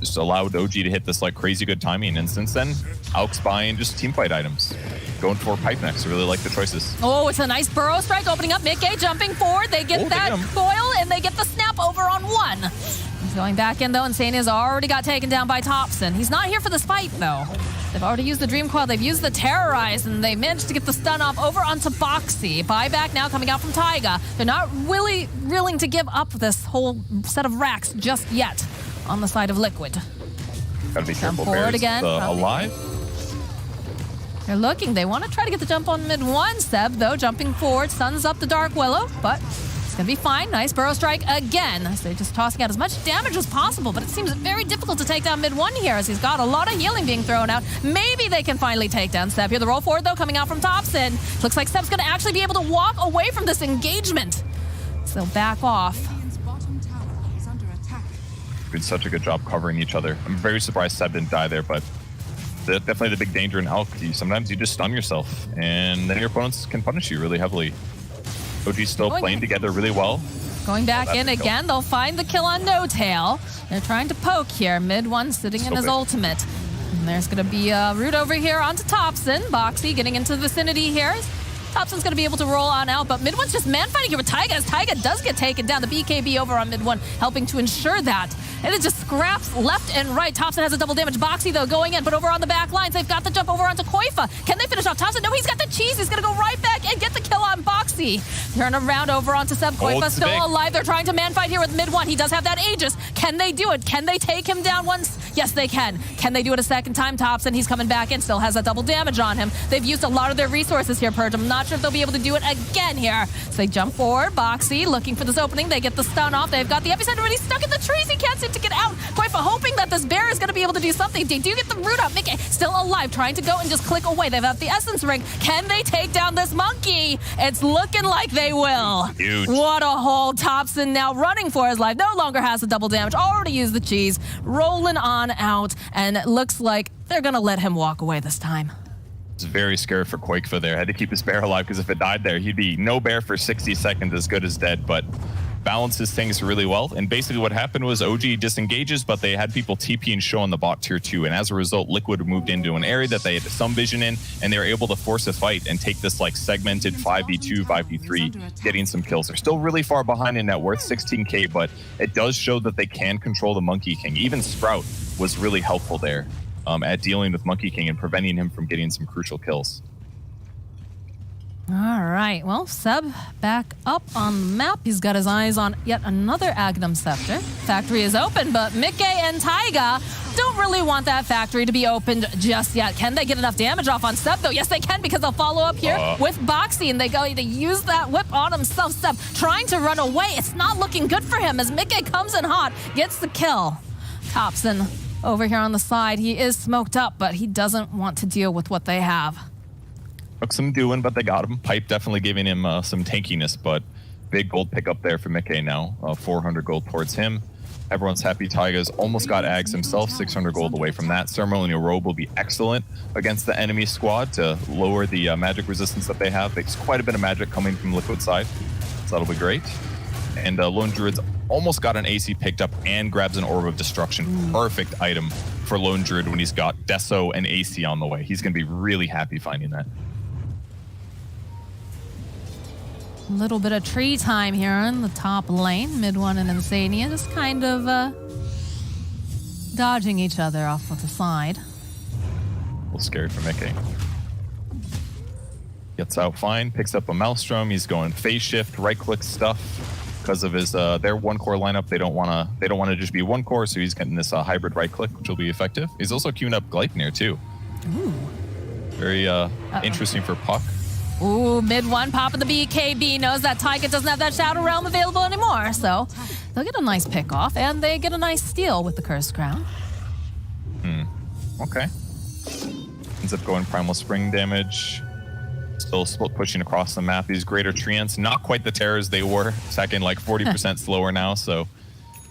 just allowed OG to hit this like crazy good timing. And since then, Alk's buying just teamfight items. Going for Pipe next. I really like the choices. Oh, it's a nice Burrow Strike opening up. Mickey jumping forward. They get that coil and they get the snap over on 1. He's going back in though, and Sania's already got taken down by Thompson. He's not here for this fight though. They've already used the Dream Coil. They've used the Terrorize, and they managed to get the stun off over onto Boxy. Buyback now coming out from Taiga. They're not really willing to give up this whole set of racks just yet on the side of Liquid. Gotta be careful. Forward again. Alive. They're looking. They want to try to get the jump on mid 1. Seb, though, jumping forward, stuns up the Dark Willow, but it's going to be fine. Nice Burrow Strike again. So they're just tossing out as much damage as possible, but it seems very difficult to take down mid 1 here as he's got a lot of healing being thrown out. Maybe they can finally take down Seb here. The roll forward, though, coming out from Thompson. Looks like Seb's going to actually be able to walk away from this engagement. So back off. Did such a good job covering each other. I'm very surprised Seb didn't die there, but definitely the big danger in Alk. Sometimes you just stun yourself, and then your opponents can punish you really heavily. OG's still playing together really well. Going back in again, they'll find the kill on No Tail. They're trying to poke here. Mid 1 sitting in his ultimate. And there's going to be a root over here onto Thompson. Boxy getting into the vicinity here. Thompson's going to be able to roll on out, but mid 1's just man-fighting here with Taiga as Taiga does get taken down. The BKB over on mid 1 helping to ensure that. And it just scraps left and right. Thompson has a double damage. Boxy, though, going in, but over on the back lines, they've got the jump over onto Koifa. Can they finish off Thompson? No, he's got the cheese. He's going to go right back and get the kill on Boxy. Turn around over onto Seb. Koifa still alive. They're trying to man-fight here with mid 1. He does have that Aegis. Can they do it? Can they take him down once? Yes, they can. Can they do it a second time? Thompson, he's coming back in, still has that double damage on him. They've used a lot of their resources here, Purge. I'm not Not sure if they'll be able to do it again here. So they jump forward. Boxy looking for this opening. They get the stun off. They've got the epicenter already stuck in the trees. He can't seem to get out. Koifa hoping that this bear is going to be able to do something. They do get the root up. Mickey still alive, trying to go and just click away. They've got the essence ring. Can they take down this monkey? It's looking like they will. Huge. What a hold. Thompson now running for his life. No longer has the double damage. Already used the cheese. Rolling on out. And it looks like they're going to let him walk away this time. It's very scary for Quakefa there. Had to keep his bear alive because if it died there, he'd be no bear for 60 seconds, as good as dead. But balances things really well. And basically what happened was OG disengages, but they had people TP and show on the bot tier 2. And as a result, Liquid moved into an area that they had some vision in, and they were able to force a fight and take this like segmented 5v2, 5v3, getting some kills. They're still really far behind in net worth, 16k, but it does show that they can control the Monkey King. Even Sprout was really helpful there at dealing with Monkey King and preventing him from getting some crucial kills. All right, well, Seb back up on the map. He's got his eyes on yet another Agnum Scepter. Factory is open, but Mickey and Taiga don't really want that factory to be opened just yet. Can they get enough damage off on Seb, though? Yes, they can, because they'll follow up here with Boxy, and they go to use that whip on himself. Seb trying to run away. It's not looking good for him as Mickey comes in hot, gets the kill. Thompson over here on the side. He is smoked up, but he doesn't want to deal with what they have. Took some doing, but they got him. Pipe definitely giving him some tankiness, but big gold pickup there for Mickey now. 400 gold towards him. Everyone's happy. Taiga's almost got Ags himself, 600 gold away from that. Ceremonial Robe will be excellent against the enemy squad to lower the magic resistance that they have. There's quite a bit of magic coming from Liquid side, so that'll be great. And Lone Druid's almost got an AC picked up and grabs an Orb of Destruction. Perfect item for Lone Druid when he's got Deso and AC on the way. He's going to be really happy finding that. A little bit of tree time here in the top lane. Mid one and Insania just kind of dodging each other off of the side. A little scary for Mickey. Gets out fine, picks up a Maelstrom. He's going phase shift, right click stuff because of his their one core lineup. They don't want to just be one core, so he's getting this hybrid right click, which will be effective. He's also queuing up Gleipnir too. Ooh. Very interesting for Puck. Ooh, mid one, popping the BKB, knows that Taiga doesn't have that Shadow Realm available anymore, so they'll get a nice pick off, and they get a nice steal with the Cursed Crown. Okay. Ends up going Primal Spring damage. Still split pushing across the map. These Greater Treants, not quite the terrors they were, second like 40% slower now, so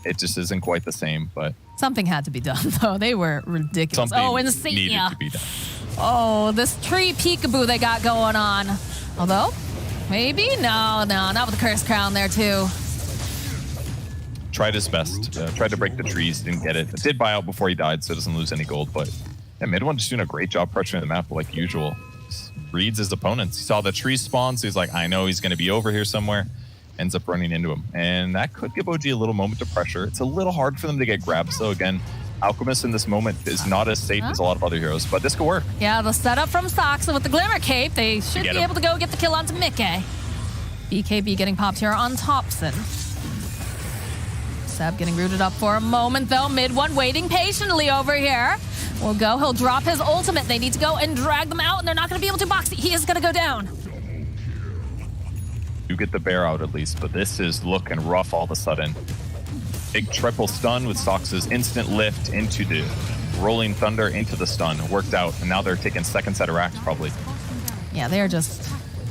it just isn't quite the same, but... Something had to be done, though. They were ridiculous. Something Insania. needed to be done. Oh, this tree peekaboo they got going on. Although, maybe? No, not with the Cursed Crown there, too. Tried his best. Tried to break the trees, didn't get it. It did buy out before he died, so it doesn't lose any gold, but yeah, mid one just doing a great job pressuring the map like usual. Just reads his opponents. He saw the tree spawn, so he's like, I know he's going to be over here somewhere. Ends up running into him. And that could give OG a little moment to pressure. It's a little hard for them to get grabbed, so again, Alchemist in this moment is not as safe as a lot of other heroes, but this could work. Yeah, the setup from Soxa with the Glimmer Cape. They should be able to go get the kill onto Mickey. BKB getting popped here on Thompson. Seb getting rooted up for a moment, though. Mid one waiting patiently over here. Will go. He'll drop his ultimate. They need to go and drag them out, and they're not going to be able to box. He is going to go down. You get the bear out at least, but this is looking rough all of a sudden. Big triple stun with Sox's instant lift into the Rolling Thunder into the stun. Worked out, and now they're taking second set of racks probably. Yeah, they're just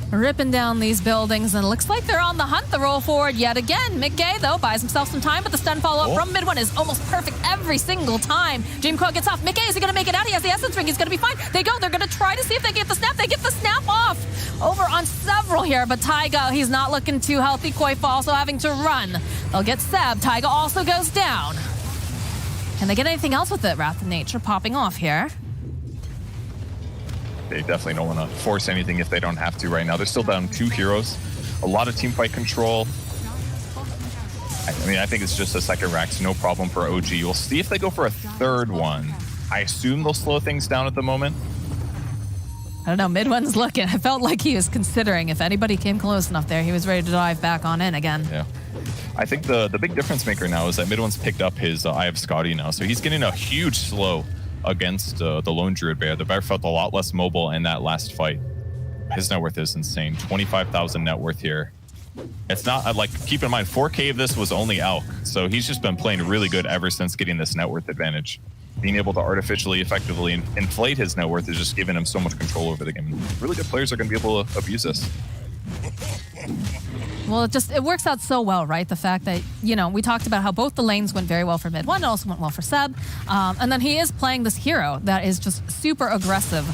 ripping down these buildings, and it looks like they're on the hunt. The roll forward yet again. Mickey, though, buys himself some time, but the stun follow-up from mid one is almost perfect every single time. Dreamcoil gets off. Mickey, is he going to make it out? He has the Essence Ring. He's going to be fine. They go. They're going to try to see if they get the snap. They get the snap off. Over on several here, but Taiga, he's not looking too healthy. Koifa also having to run. They'll get Seb. Taiga also goes down. Can they get anything else with it? Wrath of Nature popping off here. They definitely don't want to force anything if they don't have to right now. They're still down 2 heroes. A lot of team fight control. I mean, I think it's just a second rack, so no problem for OG. We'll see if they go for a third one. I assume they'll slow things down at the moment. I don't know, mid one's looking. I felt like he was considering if anybody came close enough there, he was ready to dive back on in again. Yeah. I think the big difference maker now is that mid one's picked up his Eye of Scotty now, so he's getting a huge slow against the Lone Druid Bear. The Bear felt a lot less mobile in that last fight. his net worth is insane. 25,000 net worth here. It's not like, keep in mind, 4K of this was only Alk, so he's just been playing really good ever since getting this net worth advantage. Being able to artificially, effectively inflate his net worth is just giving him so much control over the game. Really good players are going to be able to abuse this. Well, it works out so well, right? The fact that, you know, we talked about how both the lanes went very well for mid 1, it also went well for Seb. And then he is playing this hero that is just super aggressive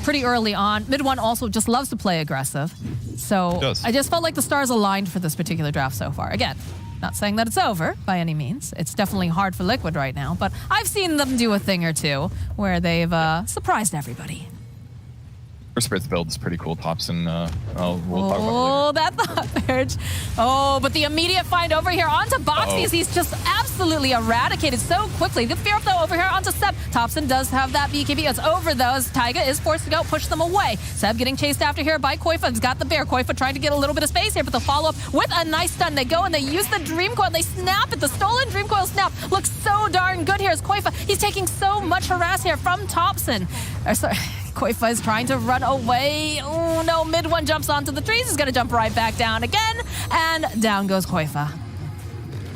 pretty early on. Mid 1 also just loves to play aggressive. So I just felt like the stars aligned for this particular draft so far. Again, not saying that it's over by any means. It's definitely hard for Liquid right now, but I've seen them do a thing or two where they've surprised everybody. First Spirit's build is pretty cool, Thompson. We'll talk about it later. Oh, that thought merge. Oh, but the immediate find over here onto Boxy. He's just absolutely eradicated so quickly. The fear though over here onto Seb. Thompson does have that BKB. It's over though as Taiga is forced to go push them away. Seb getting chased after here by Koifa. He's got the bear. Koifa trying to get a little bit of space here, but they'll follow up with a nice stun. They go and they use the Dream Coil. They snap it. The stolen Dream Coil snap looks so darn good here as Koifa. He's taking so much harass here from Thompson. Sorry. Koifa is trying to run away. Oh no, mid 1 jumps onto the trees. He's gonna jump right back down again, and down goes Koifa.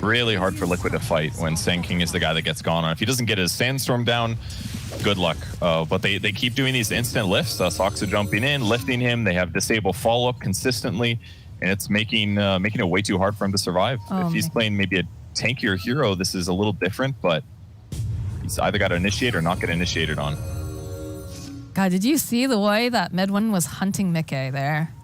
Really hard for Liquid to fight when Sand King is the guy that gets gone on. If he doesn't get his Sandstorm down, good luck. But they keep doing these instant lifts. Soxa jumping in, lifting him. They have disable follow-up consistently, and it's making it way too hard for him to survive. If he's playing maybe a tankier hero, this is a little different, but he's either got to initiate or not get initiated on. God, did you see the way that mid 1 was hunting Mickey there?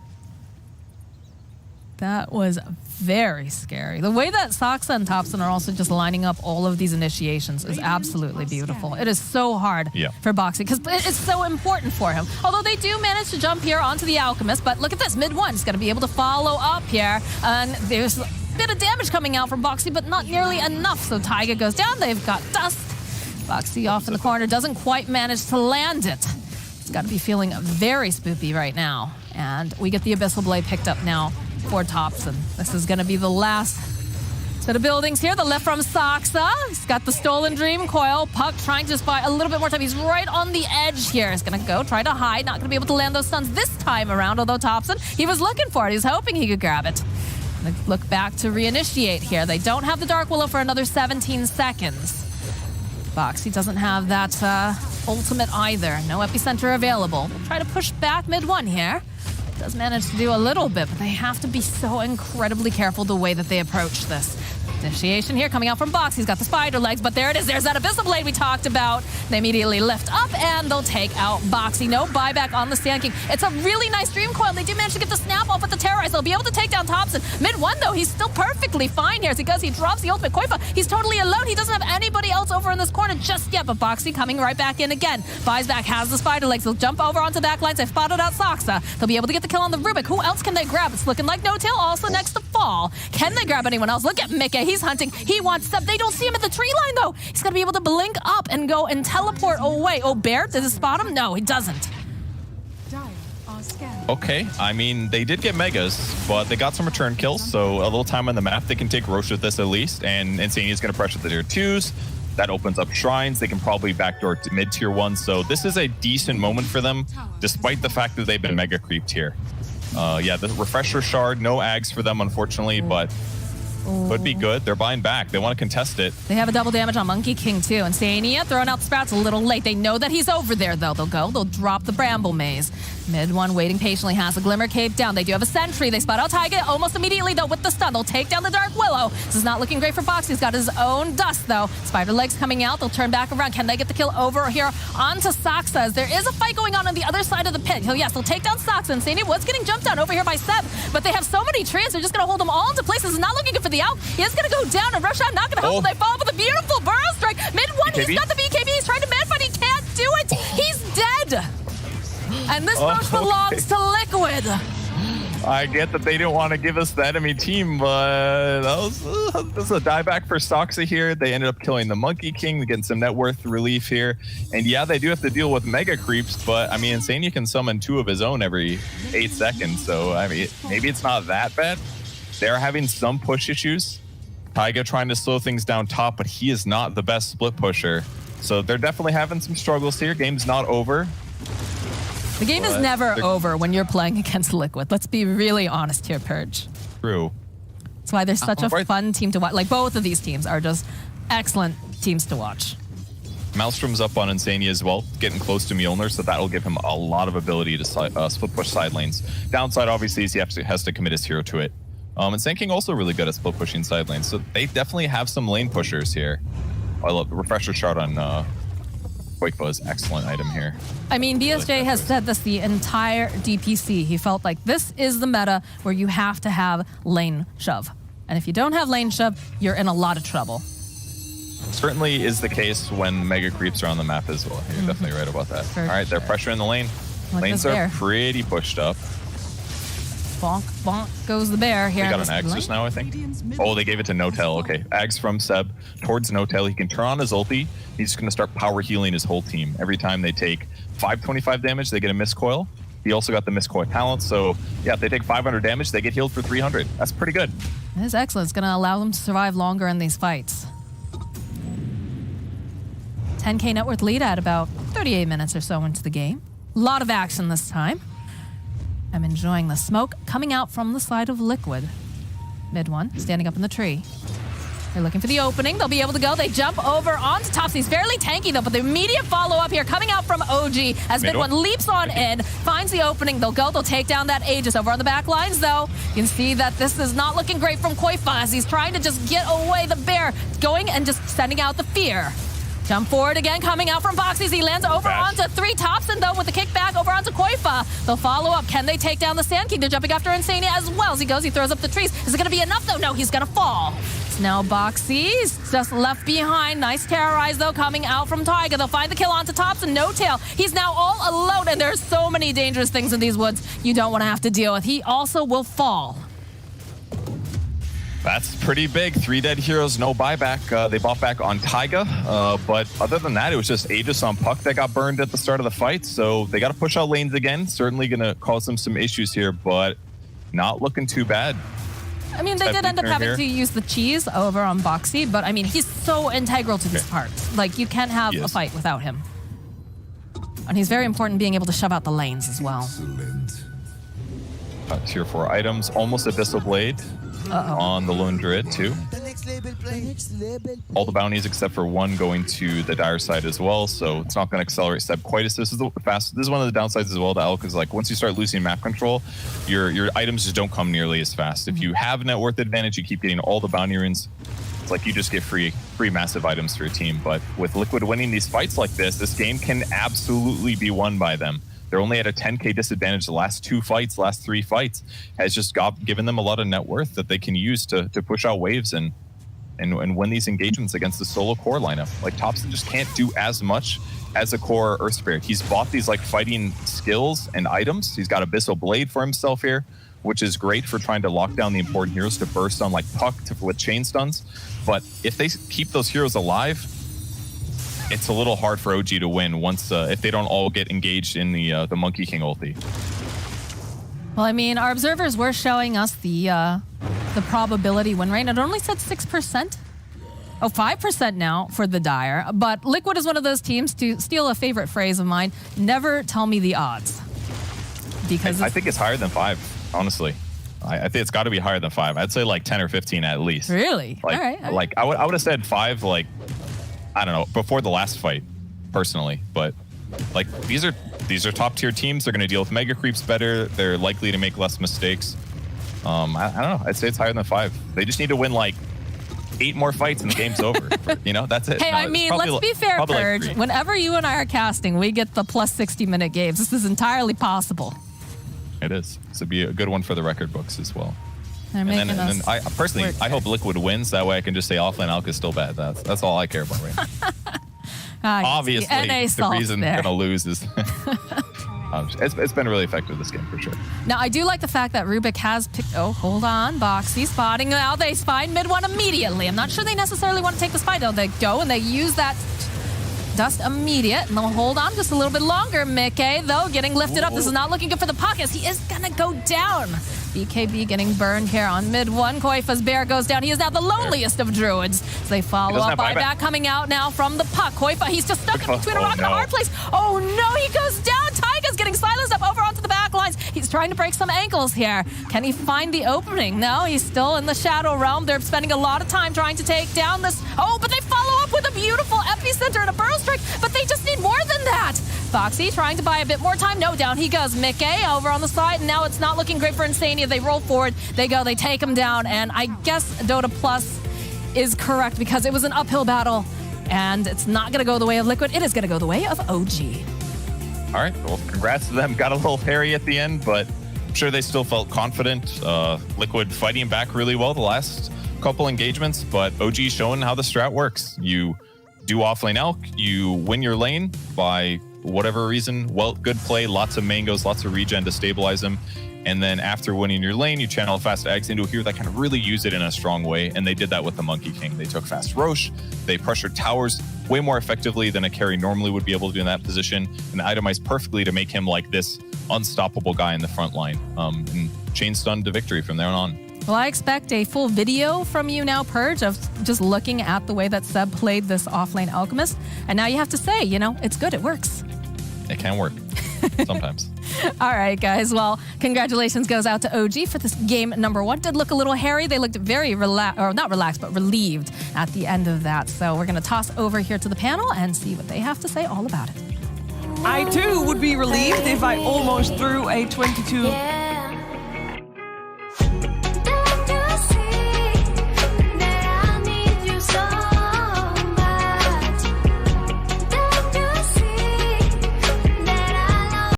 That was very scary. The way that Soxa and Thompson are also just lining up all of these initiations is absolutely beautiful. It is so hard for Boxy because it's so important for him. Although they do manage to jump here onto the Alchemist, but look at this, mid 1 is going to be able to follow up here, and there's a bit of damage coming out from Boxy, but not nearly enough. So Taiga goes down. They've got Dust. Boxy off in the corner doesn't quite manage to land it. It's got to be feeling very spoopy right now. And we get the Abyssal Blade picked up now for Thompson. This is going to be the last set of buildings here. The lift from Soxa. He's got the stolen Dream Coil. Puck trying to just buy a little bit more time. He's right on the edge here. He's going to go try to hide. Not going to be able to land those stuns this time around, although Thompson, he was looking for it. He's hoping he could grab it. They look back to reinitiate here. They don't have the Dark Willow for another 17 seconds. Boxy doesn't have that ultimate either. No epicenter available. We'll try to push back mid 1 here. Does manage to do a little bit, but they have to be so incredibly careful the way that they approach this. Initiation here coming out from Box. He's got the spider legs, but there it is. There's that Abyssal Blade we talked about. They immediately lift up and they'll take out Boxy. No buyback on the Sand King. It's a really nice Dream Coil. They do manage to get the snap off with the Terrorize. They'll be able to take down Thompson. Mid 1 though, he's still perfectly fine here because he drops the ultimate. Koifa, he's totally alone. He doesn't have anybody else over in this corner just yet, but Boxy coming right back in again. Buys back, has the spider legs. They'll jump over onto back lines. They've spotted out Soxa. They'll be able to get the kill on the Rubik. Who else can they grab? It's looking like No-Tail also next to Fall. Can they grab anyone else? Look at Mickey. He's hunting. He wants Seb. They don't see him at the tree line though. He's gonna be able to blink up and go and teleport away. Oh, Bear, does it spot him? No, he doesn't. Okay, I mean, they did get Megas, but they got some return kills, so a little time on the map. They can take Roche with this at least, and Insania is going to pressure the tier 2s. That opens up Shrines. They can probably backdoor to mid-tier 1, so this is a decent moment for them, despite the fact that they've been mega creeped here. Yeah, the Refresher Shard, no Ags for them, unfortunately, but could be good. They're buying back. They want to contest it. They have a double damage on Monkey King too. And Insania throwing out the sprouts a little late. They know that he's over there though. They'll drop the Bramble Maze. Mid 1 waiting patiently, has a Glimmer Cape down. They do have a Sentry. They spot out Taiga almost immediately though with the stun. They'll take down the Dark Willow. This is not looking great for Box. He's got his own Dust though. Spider Legs coming out. They'll turn back around. Can they get the kill over here onto Soxa? As there is a fight going on the other side of the pit. Yes, they'll take down Soxa. Insania was getting jumped down over here by Seb, but they have so many trees. They're just going to hold them all into place. This is not looking good for the Alk. He is going to go down and rush out. Not going to help. They fall with a beautiful Burrow Strike. Mid 1, he's got the BKB. He's trying to manfight. He can't do it. He's dead. And this Roche belongs to Liquid. I get that they didn't want to give us the enemy team, but this is a dieback for Soxa here. They ended up killing the Monkey King, getting some net worth relief here. And yeah, they do have to deal with mega creeps, but I mean, Insania can summon 2 of his own every 8 seconds. So I mean, maybe it's not that bad. They're having some push issues. Taiga trying to slow things down top, but he is not the best split pusher. So they're definitely having some struggles here. Game's not over. The game is never over when you're playing against Liquid. Let's be really honest here, Purge. True. That's why they're such a fun team to watch. Like, both of these teams are just excellent teams to watch. Maelstrom's up on Insania as well, getting close to Mjolnir, so that'll give him a lot of ability to split push side lanes. Downside, obviously, is he has to commit his hero to it. And Sand King also really good at split pushing side lanes, so they definitely have some lane pushers here. I love the refresher shard on Quake is excellent item here. I mean, BSJ has said this the entire DPC. He felt like this is the meta where you have to have lane shove. And if you don't have lane shove, you're in a lot of trouble. Certainly is the case when mega creeps are on the map as well. You're definitely right about that. All right, they're pressuring the lane. Lanes are pretty pushed up. Bonk, bonk goes the bear here. They got an Ags just now, I think. Oh, they gave it to Notel. Okay, Ags from Seb towards Notel. He can turn on his ulti. He's just going to start power healing his whole team. Every time they take 525 damage, they get a miscoil. He also got the miscoil talent. So, yeah, if they take 500 damage, they get healed for 300. That's pretty good. That is excellent. It's going to allow them to survive longer in these fights. 10K net worth lead at about 38 minutes or so into the game. A lot of action this time. I'm enjoying the smoke coming out from the side of Liquid. Mid one, standing up in the tree. They're looking for the opening. They'll be able to go. They jump over onto top. He's fairly tanky, though, but the immediate follow-up here coming out from OG as Mid one leaps on in, finds the opening. They'll go. They'll take down that Aegis. Over on the back lines, though, you can see that this is not looking great from Koifa as he's trying to just get away the bear, going and just sending out the fear. Jump forward again, coming out from Foxy. He lands over onto 3 Thompson, though, with the kickback over onto Koifa. They'll follow up. Can they take down the Sand King? They're jumping after Insania as well. As he goes, he throws up the trees. Is it going to be enough, though? No, he's going to fall. It's now Boxy's just left behind. Nice terrorize, though, coming out from Taiga. They'll find the kill onto Thompson. No tail. He's now all alone, and there's so many dangerous things in these woods you don't want to have to deal with. He also will fall. That's pretty big. 3 dead heroes, no buyback. They bought back on Taiga, but other than that, it was just Aegis on Puck that got burned at the start of the fight, so they got to push out lanes again. Certainly going to cause them some issues here, but not looking too bad. I mean, they did end up having to use the cheese over on Boxy, but I mean, he's so integral to these parts. Like, you can't have a fight without him. And he's very important being able to shove out the lanes as well. Tier 4 items, almost Abyssal Blade. On the Lone Druid too. All the bounties except for one going to the Dire side as well, so it's not going to accelerate step quite as this is the fast. This is one of the downsides as well to Elk is like once you start losing map control, your items just don't come nearly as fast. If you have net worth advantage, you keep getting all the bounty runes. It's like you just get free massive items for your team. But with Liquid winning these fights like this game can absolutely be won by them. They're only at a 10K disadvantage the last 3 fights, has just given them a lot of net worth that they can use to push out waves and win these engagements against the solo core lineup. Like Thompson just can't do as much as a core Earth Spirit. He's bought these like fighting skills and items. He's got Abyssal Blade for himself here, which is great for trying to lock down the important heroes to burst on like Puck with chain stuns. But if they keep those heroes alive, it's a little hard for OG to win once if they don't all get engaged in the Monkey King ulti. Well, I mean, our observers were showing us the probability win rate. It only said 6%. Oh, 5% now for the Dire. But Liquid is one of those teams, to steal a favorite phrase of mine, never tell me the odds. Because I think it's higher than 5, honestly. I think it's got to be higher than 5. I'd say like 10 or 15 at least. Really? Like, all right. Like I would have said 5, like, I don't know, before the last fight, personally. But like these are top tier teams. They're going to deal with mega creeps better. They're likely to make less mistakes. I don't know. I'd say it's higher than 5. They just need to win like 8 more fights and the game's over. You know, that's it. Hey, I mean, let's be fair, Purge. Like whenever you and I are casting, we get the plus 60-minute games. This is entirely possible. It is. This would be a good one for the record books as well. And then I personally, I hope Liquid wins. That way I can just say offlane Alk is still bad. That's all I care about right now. Obviously, the reason they're going to lose is... it's been really effective, this game, for sure. Now, I do like the fact that Rubik has picked... Oh, hold on. Boxy spotting. Now they find mid one immediately. I'm not sure they necessarily want to take the spy, though. They go and they use that dust immediate. And they'll hold on just a little bit longer. Mickey, though, getting lifted up. This is not looking good for the pockets. He is going to go down. BKB getting burned here on mid one. Koifa's bear goes down. He is now the loneliest of druids. So they follow up. Buyback coming out now from the puck. Koifa, he's just stuck in between a rock and a hard place. Oh no, he goes down. Taiga's getting silenced up over onto the back lines. He's trying to break some ankles here. Can he find the opening? No, he's still in the Shadow Realm. They're spending a lot of time trying to take down this. Oh, but they follow up with a beautiful epicenter and a burrow strike, but they just need more than that. Foxy trying to buy a bit more time. No, down he goes. Mickey over on the side, and now it's not looking great for Insania. They roll forward. They go. They take him down, and I guess Dota Plus is correct because it was an uphill battle, and it's not going to go the way of Liquid. It is going to go the way of OG. All right. Well, congrats to them. Got a little hairy at the end, but I'm sure they still felt confident. Liquid fighting back really well the last couple engagements, but OG showing how the strat works. You do offlane Elk, you win your lane by whatever reason. Well, good play, lots of mangoes, lots of regen to stabilize them. And then after winning your lane, you channel fast eggs into a hero that can really use it in a strong way. And they did that with the Monkey King. They took fast Roche. They pressured towers way more effectively than a carry normally would be able to do in that position, and itemized perfectly to make him like this unstoppable guy in the front line. And chain stun to victory from there on. Well, I expect a full video from you now, Purge, of just looking at the way that Seb played this offlane Alchemist. And now you have to say, you know, it's good, it works. It can work sometimes. All right, guys. Well, congratulations goes out to OG for this game number one. Did look a little hairy. They looked very not relaxed, but relieved at the end of that. So we're going to toss over here to the panel and see what they have to say all about it. I too would be relieved if I almost threw a 22